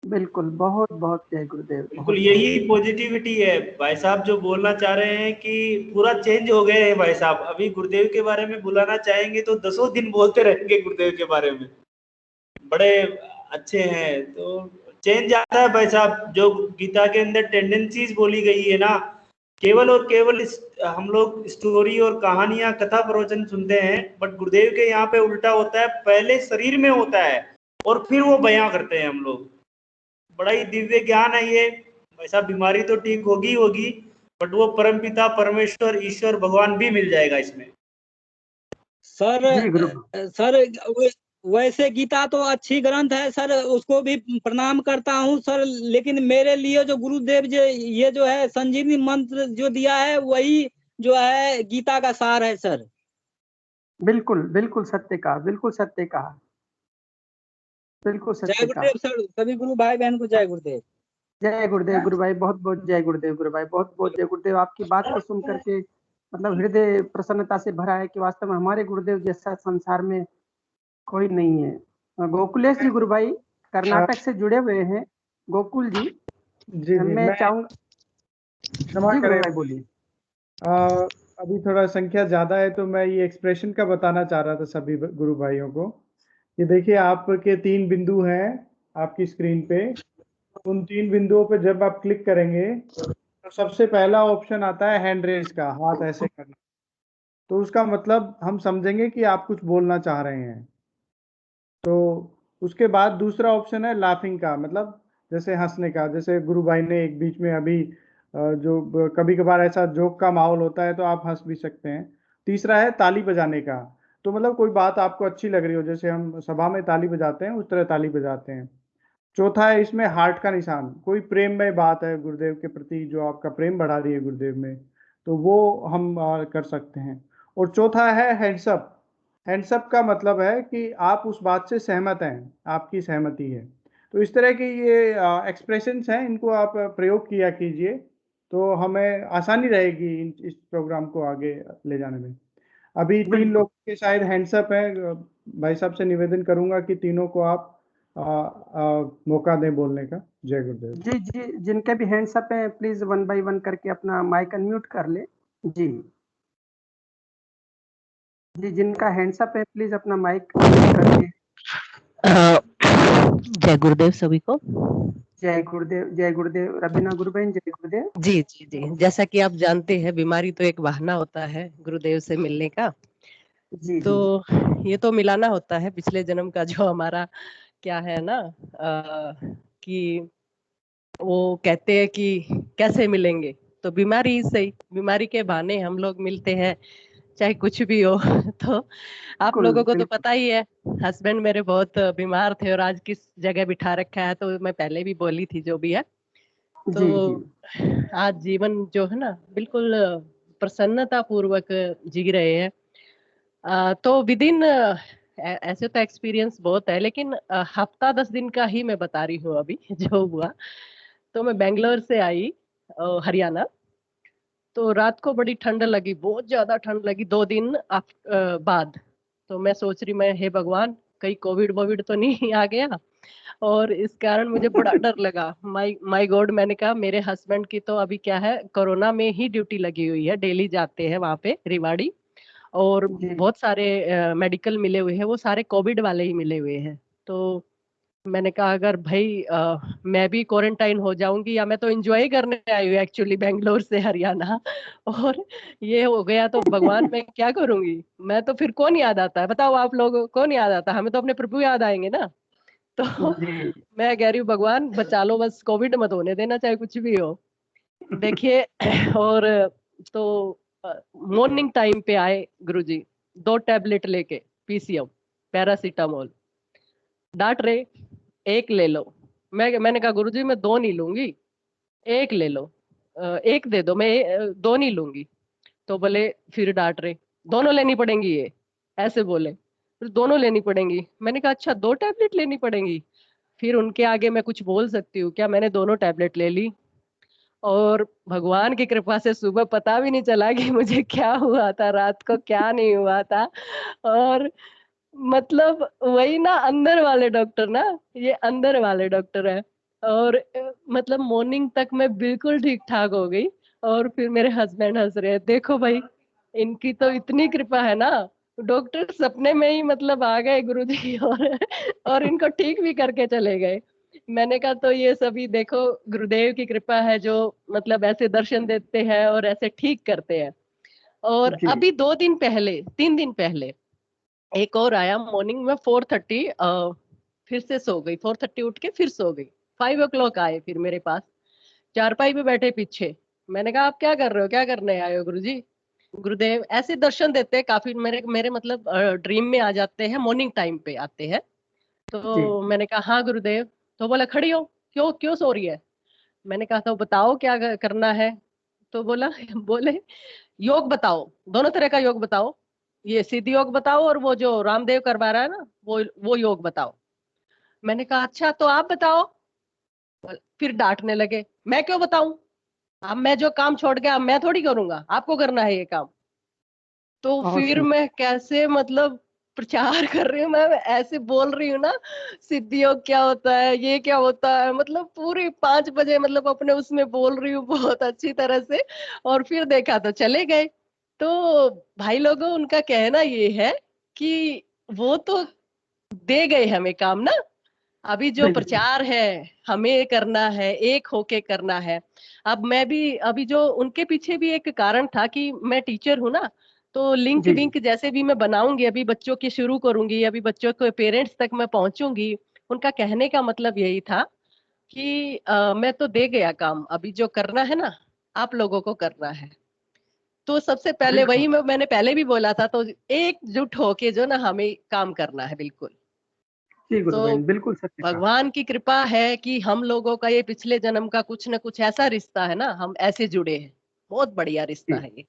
बिल्कुल, बहुत बहुत जय गुरुदेव। बिल्कुल यही पॉजिटिविटी है भाई साहब जो बोलना चाह रहे हैं कि पूरा चेंज हो गए हैं भाई साहब। अभी गुरुदेव के बारे में बुलाना चाहेंगे तो 10 दिन बोलते रहेंगे गुरुदेव के बारे में, बड़े अच्छे हैं। तो चेंज आता है भाई साहब। जो गीता के अंदर टेंडेंसीज बोली गई है ना, केवल और केवल हम लोग स्टोरी और कहानियां कथा प्रवचन सुनते हैं, बट गुरुदेव के यहाँ पे उल्टा होता है, पहले शरीर में होता है और फिर वो बयां करते हैं हम लोग। बड़ा ही दिव्य ज्ञान है ये भाई साहब। बीमारी तो ठीक होगी होगी, बट वो परमपिता परमेश्वर ईश्वर भगवान भी मिल जाएगा इसमें। जी गुरु। सर वैसे गीता तो अच्छी ग्रंथ है सर, उसको भी प्रणाम करता हूँ सर, लेकिन मेरे लिए जो गुरुदेव जी ये जो है संजीवनी मंत्र जो दिया है वही जो है गीता का सार है सर। बिल्कुल बिल्कुल सत्य कहा, बिल्कुल सत्य कहा, बिल्कुल जय सत्य कहा। गुरुदेव सर, सभी गुरु भाई बहन को जय गुरुदेव। जय गुरुदेव गुरु भाई, बहुत बहुत जय गुरुदेव गुरु भाई, बहुत बहुत जय गुरुदेव। आपकी बात को सुन करके मतलब हृदय प्रसन्नता से भरा है कि वास्तव में हमारे गुरुदेव जैसा संसार में कोई नहीं है। गोकुलेश जी गुरु भाई कर्नाटक से जुड़े हुए हैं। गोकुल जी, जी जी, मैं चाहूंगा। क्षमा जी गुरु करें। भाई बोलिए। अभी थोड़ा संख्या ज़्यादा है तो मैं ये एक्सप्रेशन का बताना चाह रहा था सभी गुरु भाइयों को कि देखिए आपके 3 बिंदु हैं आपकी स्क्रीन पे। उन 3 बिंदुओं पे जब आप क्लिक करेंगे तो सबसे पहला ऑप्शन आता है हैंड रेज का, हाथ ऐसे करना। तो उसका मतलब हम समझेंगे कि आप कुछ बोलना चाह रहे हैं। तो उसके बाद दूसरा ऑप्शन है लाफिंग का, मतलब जैसे हंसने का। जैसे गुरु भाई ने एक बीच में अभी जो कभी कभार ऐसा जोक का माहौल होता है तो आप हंस भी सकते हैं। तीसरा है ताली बजाने का, तो मतलब कोई बात आपको अच्छी लग रही हो, जैसे हम सभा में ताली बजाते हैं उस तरह ताली बजाते हैं। चौथा है इसमें हार्ट का निशान, कोई प्रेम में बात है गुरुदेव के प्रति जो आपका प्रेम बढ़ा रही है गुरुदेव में, तो वो हम कर सकते हैं। और चौथा है हैंड्सअप। हैंड्सअप का मतलब है कि आप उस बात से सहमत हैं, आपकी सहमति है। तो इस तरह के ये एक्सप्रेशंस हैं, इनको आप प्रयोग किया कीजिए, तो हमें आसानी रहेगी इस प्रोग्राम को आगे ले जाने में। अभी 3 बिल्कुल। लोग के शायद हैंड्सअप है। भाई साहब से निवेदन करूंगा कि तीनों को आप मौका दें बोलने का। जय गुरुदेव। जी जी, जिनके भी हैंड्स अप है प्लीज 1 बाय 1 करके अपना माइक अनम्यूट कर ले। जी जी, जिनका हैंड्स अप है प्लीज अपना माइक अनम्यूट करके। जय गुरुदेव सभी को। जय गुरुदेव, जय गुरुदेव। रबीना गुरुबहन, जय गुरुदेव। जी जी जी, जैसा कि आप जानते हैं बीमारी तो एक बहाना होता है गुरुदेव से मिलने का। जी तो जी ये तो मिलाना होता है पिछले जन्म का जो हमारा क्या है ना, कि वो कहते हैं कि कैसे मिलेंगे, तो बीमारी से ही, बीमारी के बहाने हम लोग मिलते हैं, चाहे कुछ भी हो। तो आप बिल्कुल लोगों को तो बिल्कुल। पता ही है, हस्बैंड मेरे बहुत बीमार थे और आज किस जगह बिठा रखा है, तो मैं पहले भी बोली थी जो भी है। जी जी तो आज जीवन जो है ना बिल्कुल प्रसन्नता पूर्वक जी रहे हैं। तो विद इन ऐसे तो एक्सपीरियंस बहुत है, लेकिन हफ्ता 10 दिन का ही मैं बता रही हूँ अभी जो हुआ। तो मैं बेंगलोर से आई हरियाणा। तो रात को बड़ी ठंड लगी, बहुत ज्यादा ठंड लगी 2 दिन बाद। तो मैं सोच रही, मैं हे भगवान कहीं कोविड वोविड तो नहीं आ गया, और इस कारण मुझे बड़ा डर लगा। माय गॉड, मैंने कहा मेरे हस्बैंड की तो अभी क्या है, कोरोना में ही ड्यूटी लगी हुई है, डेली जाते हैं वहां पे रिवाड़ी, और जी बहुत सारे मेडिकल मिले हुए हैं, वो सारे कोविड वाले ही मिले हुए हैं। तो मैंने कहा अगर भाई मैं भी क्वारंटाइन हो जाऊंगी, या मैं तो एंजॉय करने आई हूँ एक्चुअली बेंगलोर से हरियाणा, और ये हो गया तो भगवान मैं क्या करूंगी। मैं तो फिर कौन याद आता है बताओ, आप लोग कौन याद आता है, हमें तो अपने प्रभु याद आएंगे ना। तो जी मैं कह रही हूँ भगवान बचा लो, बस कोविड मत होने देना, चाहे कुछ भी हो। देखिए और तो मॉर्निंग टाइम पे आए गुरुजी, 2 टैबलेट लेके, पीसीएम पैरासीटामोल, डांट रहे, 1 ले लो। मैंने कहा गुरुजी मैं 2 नहीं लूंगी, 1 ले लो, 1 दे दो, मैं 2 नहीं लूंगी। तो बोले, फिर डांट रहे, दोनों लेनी पड़ेंगी ये, ऐसे बोले, फिर दोनों लेनी पड़ेंगी। मैंने कहा अच्छा 2 टैबलेट लेनी पड़ेंगी, फिर उनके आगे मैं कुछ बोल सकती हूँ क्या। मैंने दोनों टैबलेट ले ली, और भगवान की कृपा से सुबह पता भी नहीं चला कि मुझे क्या हुआ था, रात को क्या नहीं हुआ था। और मतलब वही ना अंदर वाले डॉक्टर ना, ये अंदर वाले डॉक्टर है। और मतलब मॉर्निंग तक मैं बिल्कुल ठीक ठाक हो गई, और फिर मेरे हस्बैंड हंस रहे, देखो भाई इनकी तो इतनी कृपा है ना, डॉक्टर सपने में ही मतलब आ गए गुरुजी, और इनको ठीक भी करके चले गए। मैंने कहा तो ये सभी देखो गुरुदेव की कृपा है, जो मतलब ऐसे दर्शन देते हैं और ऐसे ठीक करते हैं। और जी अभी 2 दिन पहले, 3 दिन पहले एक और आया मॉर्निंग में 4:30, फिर से सो गई, 4:30 उठ के फिर सो गई, 5 o'clock आए फिर मेरे पास, चारपाई पे बैठे पीछे। मैंने कहा आप क्या कर रहे हो, क्या करने आए हो गुरुजी। गुरुदेव ऐसे दर्शन देते हैं काफी, मेरे मेरे मतलब ड्रीम में आ जाते हैं, मॉर्निंग टाइम पे आते हैं। जी तो मैंने कहा हाँ गुरुदेव। तो बोला खड़ी हो, क्यों क्यों सो रही है। मैंने कहा तो बताओ क्या करना है। तो बोला बोले योग बताओ, दोनों तरह का योग बताओ, ये सिद्धि योग बताओ और वो जो रामदेव करवा रहा है ना वो योग बताओ। मैंने कहा अच्छा तो आप बताओ। फिर डांटने लगे, मैं क्यों बताऊं, अब मैं जो काम छोड़ गया अब मैं थोड़ी करूंगा, आपको करना है ये काम। तो बहुत फिर सुंदर। मैं कैसे मतलब प्रचार कर रही हूँ, मैं ऐसे बोल रही हूँ ना, सिद्धि योग क्या होता है, ये क्या होता है, मतलब पूरी 5 बजे मतलब अपने उसमें बोल रही हूँ बहुत अच्छी तरह से। और फिर देखा तो चले गए। तो भाई लोगों उनका कहना ये है कि वो तो दे गए हमें काम ना, अभी जो बिल्कुल। प्रचार है हमें करना है, एक होके करना है। अब मैं भी अभी जो उनके पीछे भी एक कारण था कि मैं टीचर हूँ ना, तो लिंक जी जी विंक जैसे भी मैं बनाऊंगी, अभी बच्चों की शुरू करूंगी, अभी बच्चों के पेरेंट्स तक मैं पहुंचूंगी। उनका कहने का मतलब यही था कि मैं तो दे गया काम, अभी जो करना है ना आप लोगों को करना है। तो सबसे पहले बिल्कुल। वही मैंने पहले भी बोला था, तो एकजुट होके जो ना हमें काम करना है बिल्कुल। जी तो गुरुबहन, बिल्कुल सत्य कहा। भगवान की कृपा है कि हम लोगों का ये पिछले जन्म का कुछ न कुछ ऐसा रिश्ता है ना, हम ऐसे जुड़े हैं। बहुत बढ़िया रिश्ता है ये।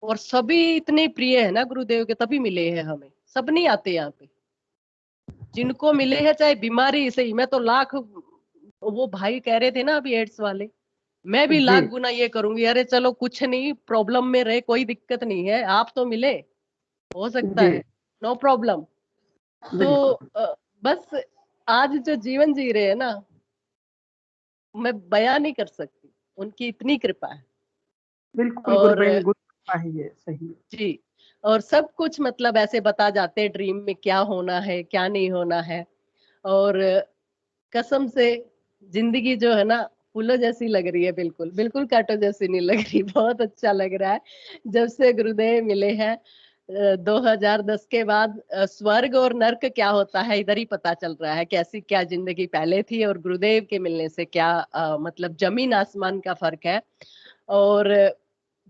और सभी इतने प्रिय है ना गुरुदेव के, तभी मिले हैं हमें, सब नहीं आते यहाँ पे। जिनको मिले हैं चाहे बीमारी से ही, मैं तो लाख, वो भाई कह रहे थे ना अभी एड्स वाले, मैं भी लाख गुना ये करूंगी, अरे चलो कुछ नहीं, प्रॉब्लम में रहे कोई दिक्कत नहीं है, आप तो मिले, हो सकता है, नो प्रॉब्लम। तो बस आज जो जीवन जी रहे हैं ना, मैं बयान नहीं कर सकती, उनकी इतनी कृपा है। बिल्कुल और कृपा ही है, सही जी, और सब कुछ मतलब ऐसे बता जाते हैं ड्रीम में क्या होना है क्या नहीं होना है। और कसम से जिंदगी जो है ना फूलों जैसी लग रही है, बिल्कुल बिल्कुल कांटों जैसी नहीं लग रही। बहुत अच्छा लग रहा है जब से गुरुदेव मिले हैं 2010 के बाद। स्वर्ग और नर्क क्या होता है इधर ही पता चल रहा है, कैसी क्या जिंदगी पहले थी और गुरुदेव के मिलने से क्या मतलब जमीन आसमान का फर्क है। और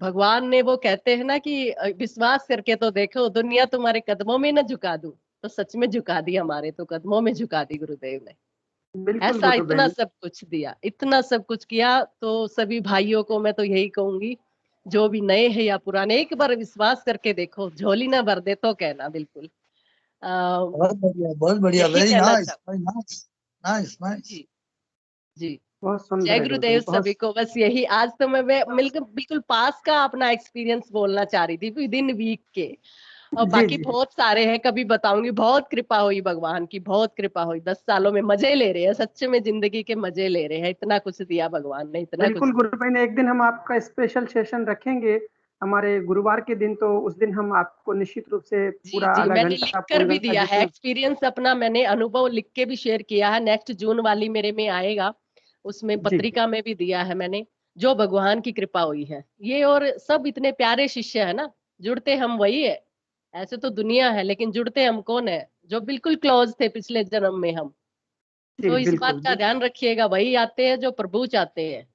भगवान ने वो कहते हैं ना कि विश्वास करके तो देखो, दुनिया तुम्हारे कदमों में न झुका दूं, तो सच में झुका दी, हमारे तो कदमों में झुका दी गुरुदेव ने। ऐसा इतना सब कुछ दिया, इतना सब कुछ किया। तो सभी भाइयों को मैं तो यही कहूंगी, जो भी नए हैं या पुराने, एक बार विश्वास करके देखो, झोली ना भर दे तो कहना। बिल्कुल बहुत बढ़िया, very nice nice nice nice. जी जी, बहुत सुंदर जय गुरुदेव सभी को। बस यही, आज तो मैं मिलकर बिल्कुल पास का अपना एक्सपीरियंस बोलना चाह रही थी विद इन वीक के, और बाकी बहुत सारे हैं, कभी बताऊंगी। बहुत कृपा हुई भगवान की, बहुत कृपा हुई। 10 सालों में मजे ले रहे हैं, सच्चे में जिंदगी के मजे ले रहे हैं। इतना कुछ दिया भगवान ने, इतना बिल्कुल कुछ। गुरु भाई ने, एक दिन हम आपका स्पेशल सेशन रखेंगे हमारे गुरुवार के दिन, तो उस दिन हम आपको निश्चित रूप से पूरा जी, आधा मैंने घंटा लिख कर भी दिया है एक्सपीरियंस अपना, मैंने अनुभव लिख के भी शेयर किया है। नेक्स्ट जून वाली मेरे में आएगा, उसमें पत्रिका में भी दिया है मैंने, जो भगवान की कृपा हुई है ये। और सब इतने प्यारे शिष्य है ना, जुड़ते हम वही है। ऐसे तो दुनिया है, लेकिन जुड़ते हम कौन है, जो बिल्कुल क्लोज थे पिछले जन्म में हम। तो इस बात का ध्यान रखिएगा, वही आते हैं जो प्रभु चाहते हैं,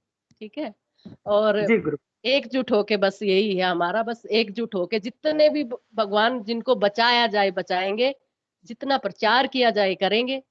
ठीक है। और एकजुट होके, बस यही है हमारा, बस एकजुट होके जितने भी भगवान जिनको बचाया जाए बचाएंगे, जितना प्रचार किया जाए करेंगे।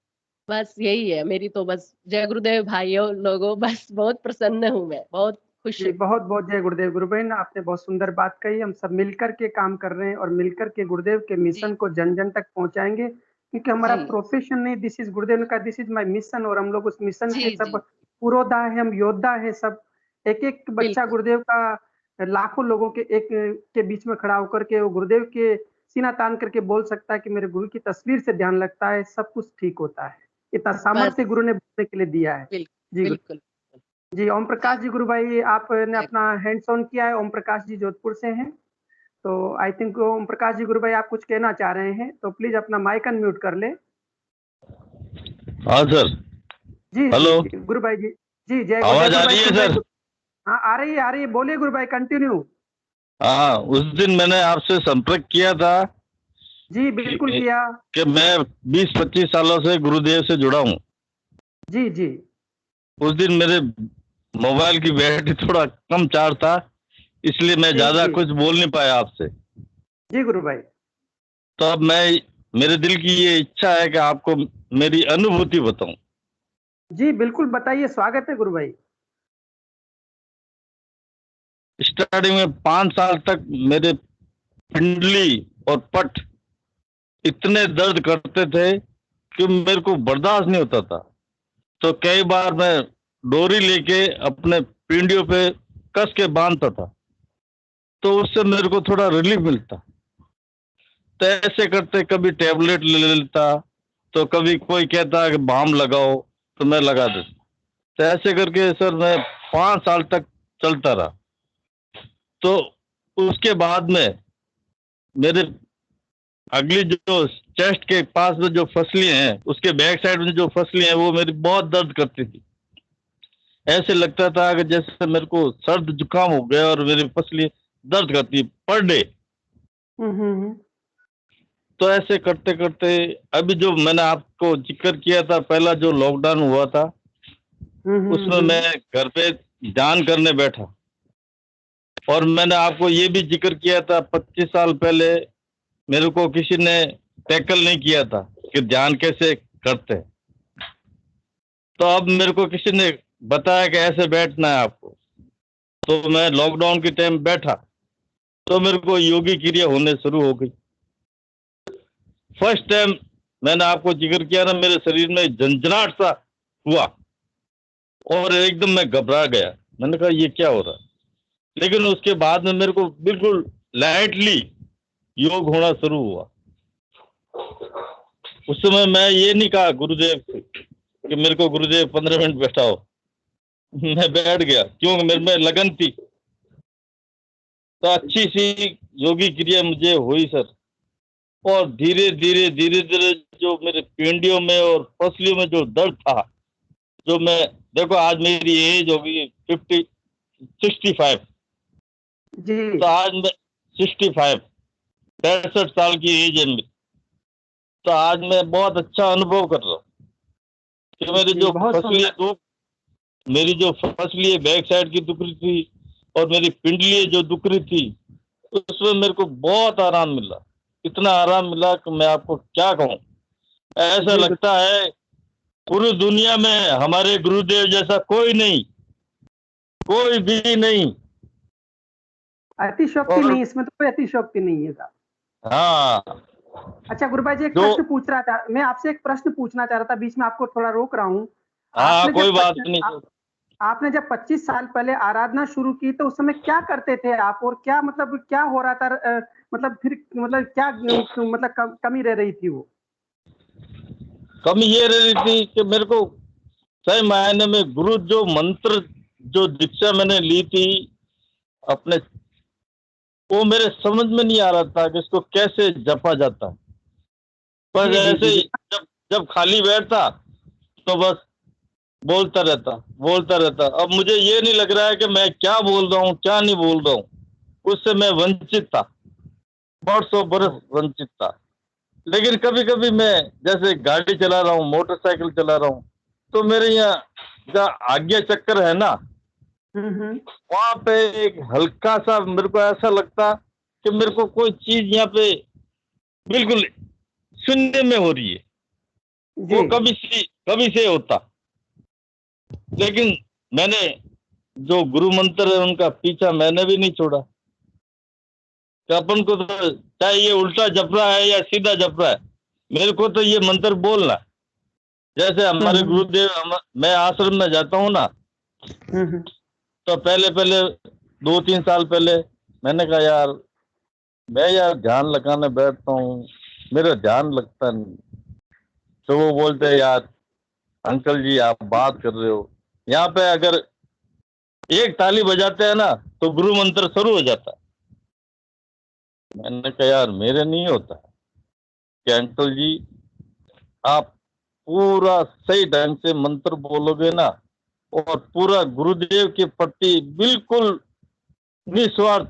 बस यही है मेरी तो। बस जय गुरुदेव भाइयों लोगों, बस बहुत प्रसन्न हूँ मैं, बहुत खुश हूँ। बहुत बहुत जय गुरुदेव। गुरु बहन, आपने बहुत सुंदर बात कही। हम सब मिलकर के काम कर रहे हैं और मिलकर के गुरुदेव के मिशन को जन जन तक पहुंचाएंगे, क्योंकि हमारा प्रोफेशन नहीं, दिस इज गुरुदेव ने कहा दिस इज माय मिशन, और हम लोग उस मिशन के सब पुरोधा है, हम योद्धा है सब। एक एक बच्चा गुरुदेव का लाखों लोगों के एक के बीच में खड़ा होकर के वो गुरुदेव के सीना तान करके बोल सकता है कि मेरे गुरु की तस्वीर से ध्यान लगता है, सब कुछ ठीक होता है। इतना सामर्थ्य गुरु ने बोलने के लिए दिया है। जी बिल्कुल जी। ओम प्रकाश जी, गुरु भाई आपने अपना हैंड्स ऑन किया है। ओम प्रकाश जी जोधपुर से हैं, तो आई थिंक ओम प्रकाश जी गुरु भाई आप कुछ कहना चाह रहे हैं, तो प्लीज अपना माइक अनम्यूट कर ले। हाँ सर जी हेलो गुरु भाई जी। जी जय आवाज आ रही है सर? हाँ आ रही है, बोलिए गुरु भाई, कंटिन्यू। हाँ, उस दिन मैंने आपसे संपर्क किया था। जी बिल्कुल किया कि मैं 20-25 सालों से गुरुदेव से जुड़ा हूँ। जी जी। उस दिन मेरे मोबाइल की बैटरी थोड़ा कम चार्ज था, इसलिए मैं ज्यादा कुछ बोल नहीं पाया आपसे। जी गुरु भाई। तो अब मेरे दिल की ये इच्छा है कि आपको मेरी अनुभूति बताऊं। जी बिल्कुल बताइए, स्वागत है गुरु भाई। स्टार्टिंग में 5 साल तक मेरे पिंडली और पट इतने दर्द करते थे कि मेरे को बर्दाश्त नहीं होता था। तो कई बार मैं डोरी लेके अपने पिंडियों पे कस के बांधता था, तो उससे मेरे को थोड़ा रिलीफ मिलता। तो ऐसे करते कभी टेबलेट ले लेता, तो कभी कोई कहता कि बाम लगाओ, तो मैं लगा देता। तो ऐसे करके सर मैं 5 साल तक चलता रहा। तो उसके बाद में मेरे अगली जो चेस्ट के पास में जो फसलियां हैं, उसके बैक साइड में जो फसलियां हैं, वो मेरी बहुत दर्द करती थी। ऐसे लगता था कि जैसे मेरे को सर्द जुकाम हो गया और मेरी फसलियां दर्द करती पर डे। तो ऐसे करते करते अभी जो मैंने आपको जिक्र किया था, पहला जो लॉकडाउन हुआ था, उसमें मैं घर पे ध्यान करने बैठा, और मैंने आपको ये भी जिक्र किया था 25 साल पहले मेरे को किसी ने टैकल नहीं किया था कि ध्यान कैसे करते हैं। तो अब मेरे को किसी ने बताया कि ऐसे बैठना है आपको। तो मैं लॉकडाउन के टाइम बैठा तो मेरे को योगी क्रिया होने शुरू हो गई। फर्स्ट टाइम मैंने आपको जिक्र किया ना, मेरे शरीर में झंझनाहट सा हुआ और एकदम मैं घबरा गया। मैंने कहा ये क्या हो रहा है, लेकिन उसके बाद में मेरे को बिल्कुल लाइटली योग होना शुरू हुआ। उस समय मैं ये नहीं कहा गुरुदेव से कि मेरे को गुरुदेव 15 मिनट बैठाओ, मैं बैठ गया क्योंकि मेरे में लगन थी। तो अच्छी सी योगी क्रिया मुझे हुई सर, और धीरे धीरे धीरे धीरे जो मेरे पेंडियों में और पसलियों में जो दर्द था, जो मैं देखो आज मेरी एज होगी 65 जी। तो आज मैं 65 63 की एज है मेरी। तो आज मैं बहुत अच्छा अनुभव कर रहा हूँ कि मेरी जो फसलियाँ दुख, मेरी जो फसलियाँ बैक साइड की दुख रही थी और मेरी पिंडलियाँ जो दुख रही थी, उसमें मेरे को बहुत आराम मिला। इतना आराम मिला कि मैं आपको क्या कहूँ। ऐसा लगता है पूरी दुनिया में हमारे गुरुदेव जैसा कोई नहीं, कोई भी नहीं। अतिशयोक्ति नहीं, इसमें तो कोई अतिशयोक्ति नहीं है साहब। हाँ। अच्छा गुरुभाई जी, एक प्रश्न पूछ रहा था मैं आपसे, एक प्रश्न पूछना चाह रहा था, बीच में आपको थोड़ा रोक रहा हूँ। हाँ कोई बात नहीं। आपने जब 25 साल पहले आराधना शुरू की तो उस समय क्या करते थे आप, और क्या मतलब क्या हो रहा था, मतलब फिर मतलब क्या मतलब कमी रह रही थी? वो कमी ये रह रही थी कि मेरे को सही मायने में गुरु जो मंत्र जो दीक्षा मैंने ली थी अपने, वो मेरे समझ में नहीं आ रहा था कि इसको कैसे जपा जाता है। पर ऐसे ही जब खाली बैठता तो बस बोलता रहता। अब मुझे ये नहीं लग रहा है कि मैं क्या बोल रहा हूँ क्या नहीं बोल रहा हूँ। उससे मैं वंचित था, बरसों बरस वंचित था। लेकिन कभी कभी मैं जैसे गाड़ी चला रहा हूँ, मोटरसाइकिल चला रहा हूँ, तो मेरे यहाँ जहाँ आज्ञा चक्कर है ना, वहां पे एक हल्का सा मेरे को ऐसा लगता कि मेरे को कोई चीज यहाँ पे बिल्कुल शून्य में हो रही है। वो कभी से होता। लेकिन मैंने जो गुरु मंत्र है उनका पीछा मैंने भी नहीं छोड़ा कि अपन को तो चाहे ये उल्टा जप रहा है या सीधा जप रहा है, मेरे को तो ये मंत्र बोलना। जैसे हमारे गुरुदेव, मैं आश्रम में जाता हूँ ना, तो पहले 2-3 साल पहले मैंने कहा यार मैं यार ध्यान लगाने बैठता हूँ, मेरा ध्यान लगता नहीं। तो वो बोलते हैं यार अंकल जी आप बात कर रहे हो, यहाँ पे अगर एक ताली बजाते हैं ना तो गुरु मंत्र शुरू हो जाता है। मैंने कहा यार मेरे नहीं होता कि अंकल जी आप पूरा सही ढंग से मंत्र बोलोगे ना और पूरा गुरुदेव के प्रति बिल्कुल निस्वार्थ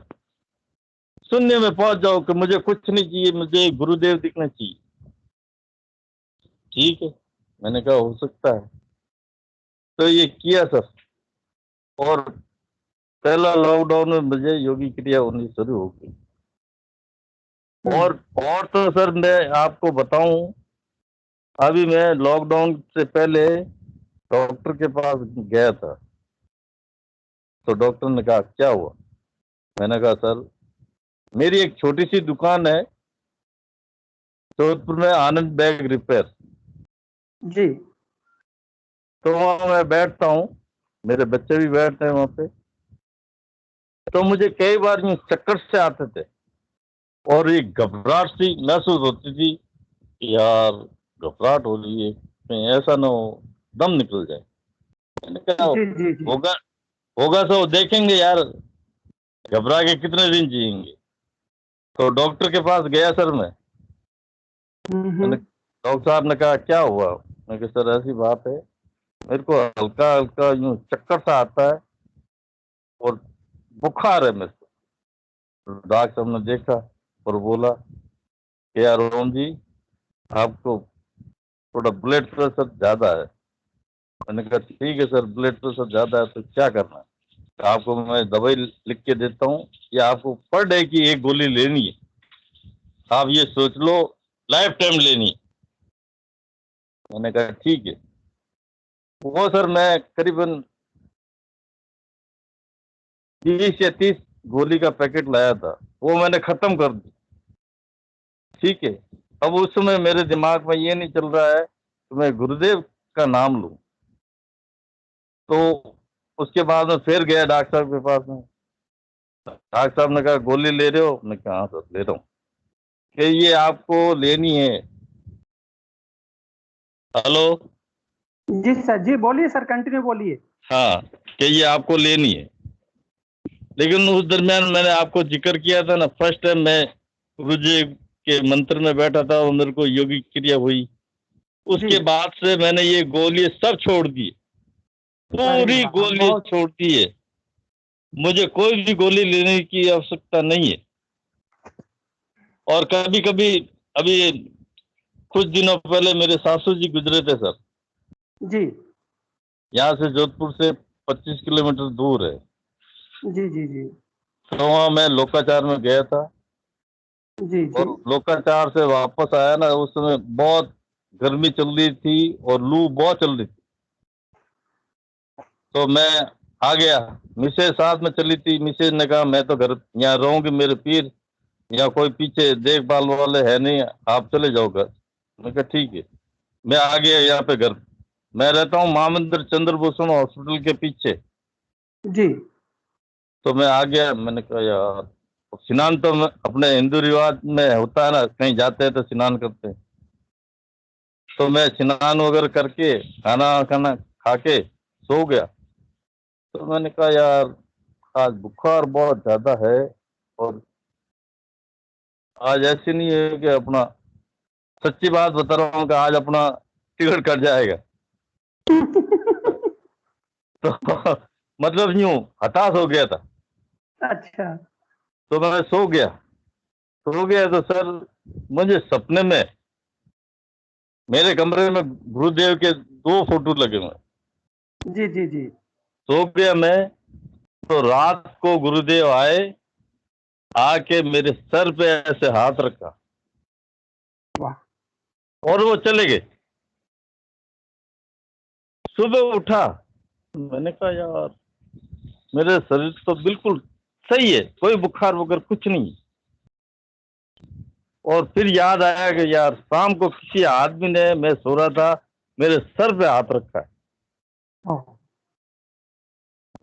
शून्य में पहुंच जाओ कि मुझे कुछ नहीं चाहिए, मुझे गुरुदेव दिखना चाहिए। ठीक है, मैंने कहा हो सकता है। तो ये किया सर, और पहला लॉकडाउन में मुझे योगी क्रिया होनी शुरू हो गई। और तो सर मैं आपको बताऊं, अभी मैं लॉकडाउन से पहले डॉक्टर के पास गया था, तो डॉक्टर ने कहा क्या हुआ? मैंने कहा सर मेरी एक छोटी सी दुकान है जोधपुर में, आनंद बैग रिपेयर जी। तो वहां मैं बैठता हूँ, मेरे बच्चे भी बैठते हैं वहां पे। तो मुझे कई बार यूं चक्कर से आते थे और एक घबराहट सी महसूस होती थी, यार घबराहट हो रही है, कहीं ऐसा ना हो दम निकल जाए। मैंने कहा होगा तो देखेंगे यार, घबरा के कितने दिन जिएंगे। तो डॉक्टर के पास गया सर मैं। डॉक्टर साहब ने कहा क्या हुआ? मैं कहा सर ऐसी बात है, मेरे को हल्का हल्का यूं चक्कर सा आता है और बुखार है मेरे को। डॉक्टर साहब ने देखा और बोला कि यार ओम जी आपको थोड़ा ब्लड प्रेशर ज्यादा है। मैंने कहा ठीक है सर, ब्लड प्रेशर ज्यादा है तो क्या करना है? तो आपको मैं दवाई लिख के देता हूँ, या आपको पर डे की एक गोली लेनी है, आप ये सोच लो लाइफ टाइम लेनी है। मैंने कहा ठीक है। वो सर मैं करीबन 30 या 30 गोली का पैकेट लाया था, वो मैंने खत्म कर दी। ठीक है, अब उस समय मेरे दिमाग में ये नहीं चल रहा है कि मैं गुरुदेव का नाम लूं। तो उसके बाद में फिर गया डॉक्टर साहब के पास में। डॉक्टर साहब ने कहा गोली ले रहे हो? मैं कहा हाँ सर ले रहा हूँ। कि ये आपको लेनी है। हेलो। जी सर, जी बोलिए सर, कंटिन्यू बोलिए। हाँ, कि ये आपको लेनी है। लेकिन उस दरमियान मैंने आपको जिक्र किया था ना, फर्स्ट टाइम मैं गुरुजी के मंत्र में बैठा था और मेरे को योगी क्रिया हुई। उसके बाद से मैंने ये गोली सब छोड़ दी, पूरी गोली छोड़ दी है। मुझे कोई भी गोली लेने की आवश्यकता नहीं है। और कभी कभी, अभी कुछ दिनों पहले मेरे सासू जी गुजरे थे सर जी। यहाँ से, जोधपुर से 25 किलोमीटर दूर है। जी जी जी। तो वहाँ मैं लोकाचार में गया था। जी जी। और लोकाचार से वापस आया ना, उस समय बहुत गर्मी चल रही थी और लू बहुत चल रही थी। तो मैं आ गया, मिसेज साथ में चली थी। मिसेज ने कहा मैं तो घर यहाँ रहूंगी, मेरे पीर यहाँ कोई पीछे देखभाल वाले है नहीं, आप चले जाओ घर। मैं कहा ठीक है। मैं आ गया यहाँ पे घर। मैं रहता हूँ महामंदिर चंद्रभूषण हॉस्पिटल के पीछे। जी। तो मैं आ गया, मैंने कहा यार स्नान तो अपने हिंदू रिवाज में होता है ना, कहीं जाते हैं तो स्नान करते हैं। तो मैं स्नान वगैरह करके खाना खाना खा के सो गया। तो मैंने कहा यार आज बुखार बहुत ज्यादा है और आज ऐसी नहीं है कि अपना, सच्ची बात बता रहा हूँ कि आज अपना टिकट कट जाएगा। तो मतलब यूं हताश हो गया था। अच्छा। तो मैं सो गया तो सर मुझे सपने में मेरे कमरे में गुरुदेव के 2 फोटो लगे हुए। जी जी जी। सो गया मैं, तो रात को गुरुदेव आए, आके मेरे सर पे ऐसे हाथ रखा। वाह। और वो चले गए। सुबह उठा, मैंने कहा यार मेरे शरीर तो बिल्कुल सही है, कोई बुखार वगैरह कुछ नहीं। और फिर याद आया कि यार शाम को किसी आदमी ने, मैं सो रहा था, मेरे सर पे हाथ रखा है।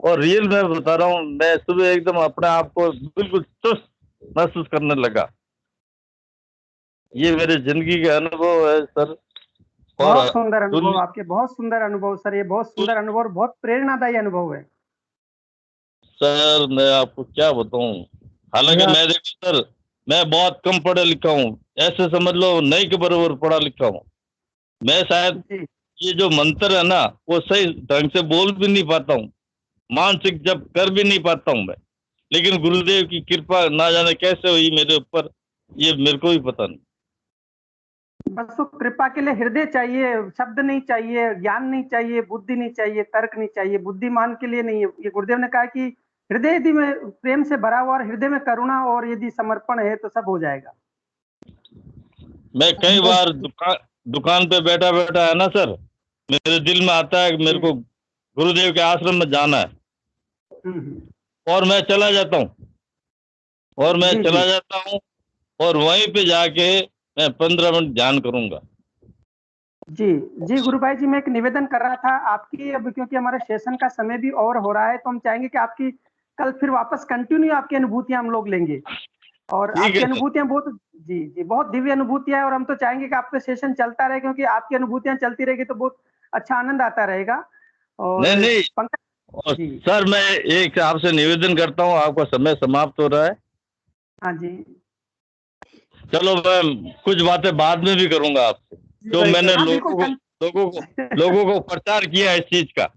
और रियल में बता रहा हूँ, मैं सुबह एकदम अपने आप को बिल्कुल चुस्त महसूस करने लगा। ये मेरे जिंदगी का अनुभव है सर। और बहुत सुंदर अनुभव आपके, बहुत सुंदर अनुभव सर, ये बहुत सुंदर अनुभव और बहुत प्रेरणादायी अनुभव है सर। मैं आपको क्या बताऊं, हालांकि मैं देखो सर, मैं बहुत कम पढ़ा लिखा हूँ, ऐसे समझ लो नहीं के बराबर पढ़ा लिखा हूँ। मैं शायद ये जो मंत्र है ना, वो सही ढंग से बोल भी नहीं पाता हूँ, मानसिक जब कर भी नहीं पाता हूँ मैं। लेकिन गुरुदेव की कृपा ना जाने कैसे हुई मेरे ऊपर, ये मेरे को भी पता नहीं। बस वो कृपा के लिए हृदय चाहिए, शब्द नहीं चाहिए, ज्ञान नहीं चाहिए, बुद्धि नहीं चाहिए, तर्क नहीं चाहिए, बुद्धिमान के लिए नहीं है। ये गुरुदेव ने कहा कि हृदय यदि में प्रेम से भरा हुआ और हृदय में करुणा और यदि समर्पण है तो सब हो जाएगा। मैं कई बार दुकान पे बैठा बैठा है ना सर, मेरे दिल में आता है कि मेरे को गुरुदेव के आश्रम में जाना है, और मैं चला जाता हूँ और वहीं पे जाके मैं 15 मिनट ध्यान करूंगा। जी जी गुरु भाई जी, मैं एक निवेदन कर रहा था आपकी, अब क्योंकि हमारे सेशन का समय भी ओवर हो रहा है, तो हम चाहेंगे कि आपकी कल फिर वापस कंटिन्यू आपकी अनुभूतियां हम लोग लेंगे। और आपकी अनुभूतियां बहुत, जी जी, बहुत दिव्य अनुभूतियां है। और हम तो चाहेंगे कि आपका सेशन चलता रहे, क्योंकि आपकी अनुभूतियां चलती रहेगी तो बहुत अच्छा आनंद आता रहेगा। और नहीं सर, मैं एक आपसे निवेदन करता हूँ, आपका समय समाप्त हो रहा है। हाँ जी। चलो मैं कुछ बातें बाद में भी करूंगा आपसे, जो मैंने लोगों को प्रचार किया इस चीज का।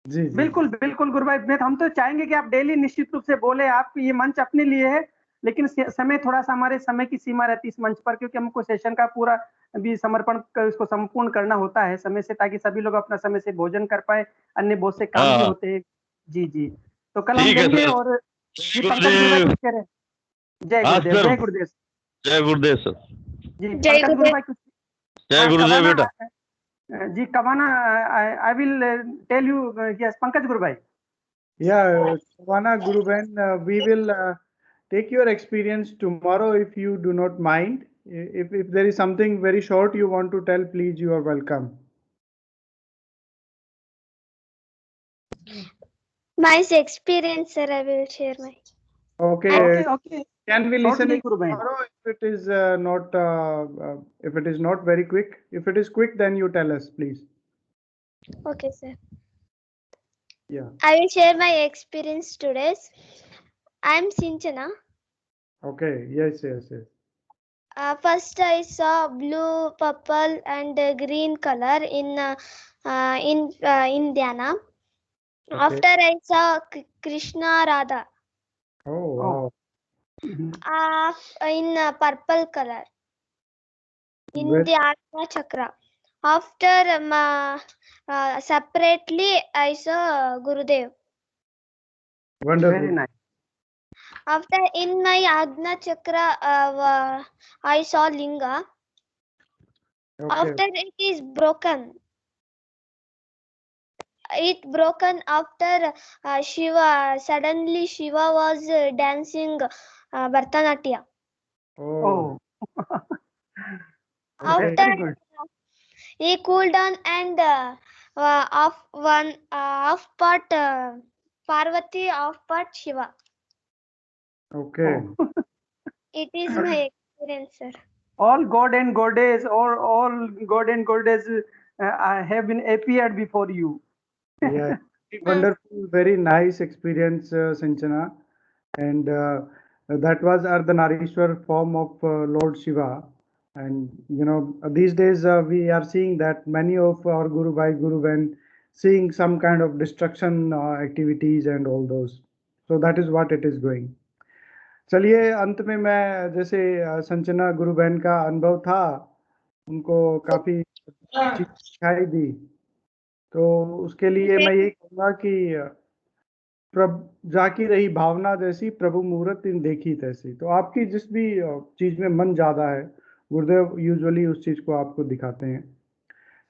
जी बिल्कुल बिल्कुल गुरु भाई, हम तो चाहेंगे कि आप डेली निश्चित रूप से बोले। आप ये मंच अपने लिए है, लेकिन समय थोड़ा सा, हमारे समय की सीमा रहती है इस मंच पर, क्योंकि हमको सेशन का पूरा भी समर्पण इसको संपूर्ण करना होता है समय से, ताकि सभी लोग अपना समय से भोजन कर पाए, अन्य बहुत से काम भी होते हैं। जी जी, तो कल हम देंगे। और पंकज गुरु भाई कुछ कह रहे हैं? जय गुरुदेव, जय गुरुदेव, जय गुरुदेव सर। जी पंकज गुरु भाई कुछ? जय गुरुदेव बेटा। जी कवाना, I will tell you, yes Pankaj गुरु भाई। Yeah, Savana Guruben, we will take your experience tomorrow if you do not mind. If there is something very short you want to tell, please, you are welcome. My experience, sir, I will share my. Okay. Okay. Can we listen Shortly, it Guruben. tomorrow if it is if it is not very quick? If it is quick, then you tell us, please. Okay, sir. Yeah. I will share my experience today. I am Sinchana. Okay. Yes. First, I saw blue, purple, and green color in Dhyana. Okay. After I saw Krishna Radha Oh, wow. in purple color in Very, the Atma Chakra. After separately, I saw Gurudev. wonderful. Very nice. After in my Agna Chakra, I saw Linga. Okay. After it is broken. It broken after Shiva. Suddenly Shiva was dancing Bharatanatyam. Oh. After Very good. he cooled down and off part Parvati, off part Shiva. Okay. It is my experience, sir. All god and goddess, or all god and goddess have been appeared before you. Yeah. Wonderful. Very nice experience, Sanchana. And that was Ardhanarishwar form of Lord Shiva. And these days we are seeing that many of our Guru Bhai, Guru Ben seeing some kind of destruction activities and all those. So that is what it is going. चलिए अंत में मैं जैसे संचना गुरु बहन का अनुभव था, उनको काफी चीज दिखाई दी, तो उसके लिए मैं यही कहूँगा कि जाकी रही भावना जैसी प्रभु मूरत इन देखी तैसी। तो आपकी जिस भी चीज में मन ज्यादा है, गुरुदेव यूजुअली उस चीज को आपको दिखाते हैं।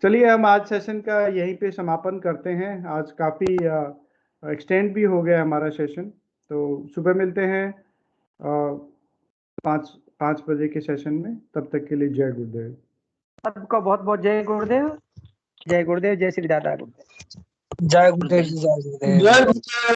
चलिए हम आज सेशन का यहीं पे समापन करते हैं। आज काफी एक्सटेंड भी हो गया हमारा सेशन, तो सुबह मिलते हैं 5 बजे के सेशन में। तब तक के लिए जय गुरुदेव। सबका बहुत बहुत जय गुरुदेव। जय गुरुदेव, जय श्री दादा गुरुदेव। जय गुरुदेव जी, जय गुरुदेव।